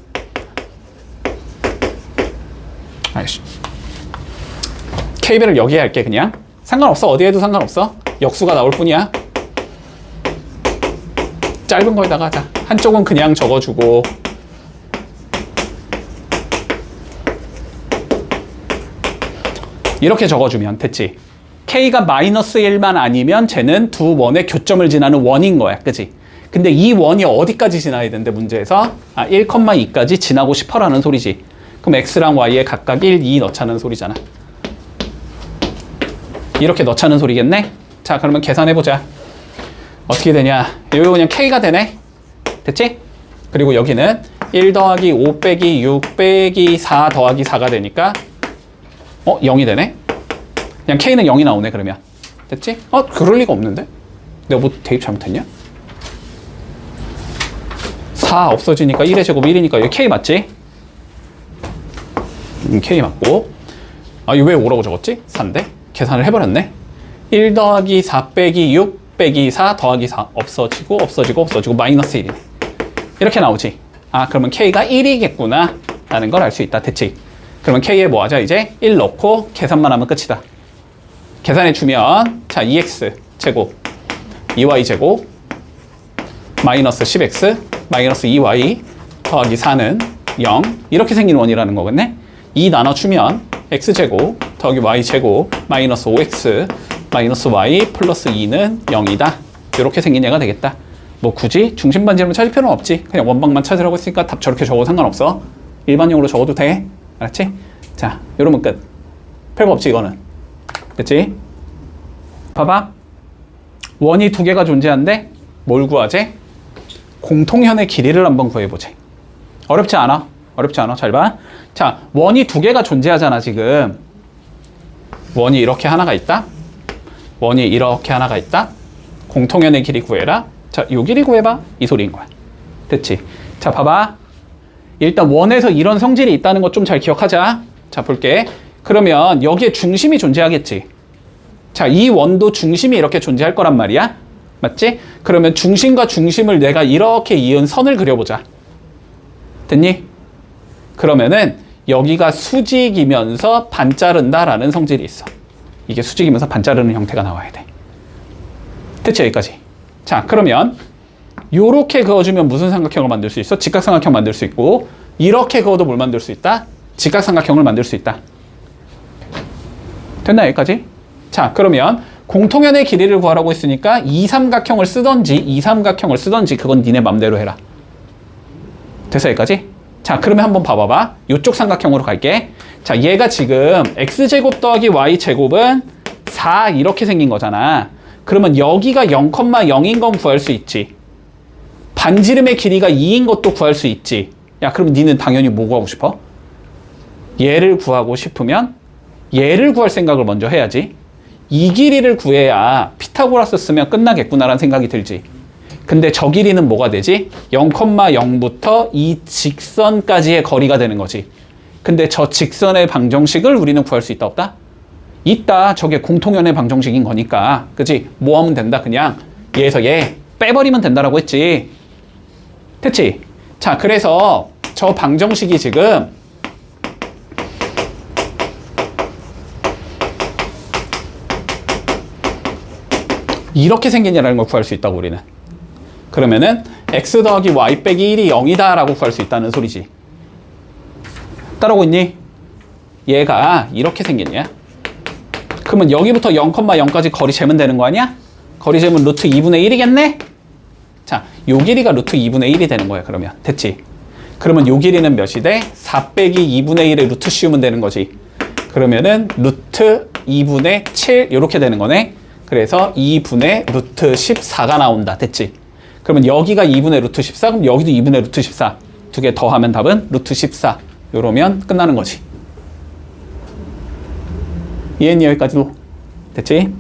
아이씨 k배를 여기에 할게. 그냥 상관없어. 어디에 도 상관없어. 역수가 나올 뿐이야. 짧은 거에다가 하자. 한쪽은 그냥 적어주고 이렇게 적어주면 됐지. k가 마이너스 1만 아니면 쟤는 두 원의 교점을 지나는 원인 거야. 그치? 근데 이 원이 어디까지 지나야 되는데 문제에서 1,2까지 지나고 싶어라는 소리지. 그럼 x랑 y에 각각 1, 2 넣자는 소리잖아. 이렇게 넣자는 소리겠네? 자, 그러면 계산해보자. 어떻게 되냐? 이거 그냥 k가 되네? 됐지? 그리고 여기는 1 더하기 5 빼기 6 빼기 4 더하기 4가 되니까 0이 되네? 그냥 k는 0이 나오네. 그러면 됐지? 그럴 리가 없는데? 내가 뭐 대입 잘못했냐? 4 없어지니까 1의 제곱 1이니까 여기 k 맞지? k 맞고 이거 왜 5라고 적었지? 4인데? 계산을 해버렸네. 1 더하기 4 빼기 6 빼기 4 더하기 4 없어지고 마이너스 1이네. 이렇게 나오지. 그러면 k가 1이겠구나 라는 걸 알 수 있다. 됐지? 그러면 k에 뭐 하자? 이제 1 넣고 계산만 하면 끝이다. 계산해 주면 자 2x 제곱 2y 제곱 마이너스 10x 마이너스 2y 더하기 4는 0 이렇게 생긴 원이라는 거겠네. 2 나눠주면 x제곱 더하기 y제곱 마이너스 5x 마이너스 y 플러스 2는 0이다. 이렇게 생긴 얘가 되겠다. 뭐 굳이 중심 반지름을 찾을 필요는 없지. 그냥 원방만 찾으라고 했으니까 답 저렇게 적어도 상관없어. 일반용으로 적어도 돼. 알았지? 자, 이러면 끝. 별거 없지 이거는. 됐지? 봐봐. 원이 두 개가 존재하는데 뭘 구하지? 공통현의 길이를 한번 구해보지. 어렵지 않아. 어렵지 않아. 잘 봐. 자, 원이 두 개가 존재하잖아 지금. 원이 이렇게 하나가 있다. 원이 이렇게 하나가 있다. 공통현의 길이 구해라. 자, 요 길이 구해봐. 이 소리인 거야. 됐지? 자, 봐봐. 일단 원에서 이런 성질이 있다는 거 좀 잘 기억하자. 자, 볼게. 그러면 여기에 중심이 존재하겠지. 자, 이 원도 중심이 이렇게 존재할 거란 말이야. 맞지? 그러면 중심과 중심을 내가 이렇게 이은 선을 그려보자. 됐니? 그러면은 여기가 수직이면서 반자른다라는 성질이 있어. 이게 수직이면서 반자르는 형태가 나와야 돼. 됐지? 여기까지. 자, 그러면 요렇게 그어주면 무슨 삼각형을 만들 수 있어? 직각삼각형 만들 수 있고, 이렇게 그어도 뭘 만들 수 있다? 직각삼각형을 만들 수 있다. 됐나? 여기까지? 자, 그러면 공통현의 길이를 구하라고 했으니까 이삼각형을 쓰던지 그건 니네 맘대로 해라. 됐어? 여기까지? 자, 그러면 한번 봐봐봐. 이쪽 삼각형으로 갈게. 자, 얘가 지금 x제곱 더하기 y제곱은 4 이렇게 생긴 거잖아. 그러면 여기가 0,0인 건 구할 수 있지. 반지름의 길이가 2인 것도 구할 수 있지. 야, 그럼 니는 당연히 뭐 구하고 싶어? 얘를 구하고 싶으면 얘를 구할 생각을 먼저 해야지. 이 길이를 구해야 피타고라스 쓰면 끝나겠구나라는 생각이 들지. 근데 저 길이는 뭐가 되지? 0,0부터 이 직선까지의 거리가 되는 거지. 근데 저 직선의 방정식을 우리는 구할 수 있다 없다? 있다. 저게 공통연의 방정식인 거니까. 그치? 뭐 하면 된다? 그냥 얘에서 얘 빼버리면 된다라고 했지. 됐지? 자, 그래서 저 방정식이 지금 이렇게 생기냐라는 걸 구할 수 있다고 우리는. 그러면은 x 더하기 y 빼기 1이 0이다 라고 구할 수 있다는 소리지. 따라오고 있니? 얘가 이렇게 생겼냐? 그러면 여기부터 0,0까지 거리 재면 되는 거 아니야? 거리 재면 루트 2분의 1이겠네? 자, 요 길이가 루트 2분의 1이 되는 거야. 그러면 됐지? 그러면 요 길이는 몇이 돼? 4 빼기 2분의 1을 루트 씌우면 되는 거지. 그러면은 루트 2분의 7 이렇게 되는 거네. 그래서 2분의 루트 14가 나온다. 됐지? 그러면 여기가 2분의 루트 14, 그럼 여기도 2분의 루트 14. 두 개 더하면 답은 루트 14. 요러면 끝나는 거지. 이해했니? 여기까지도? 됐지?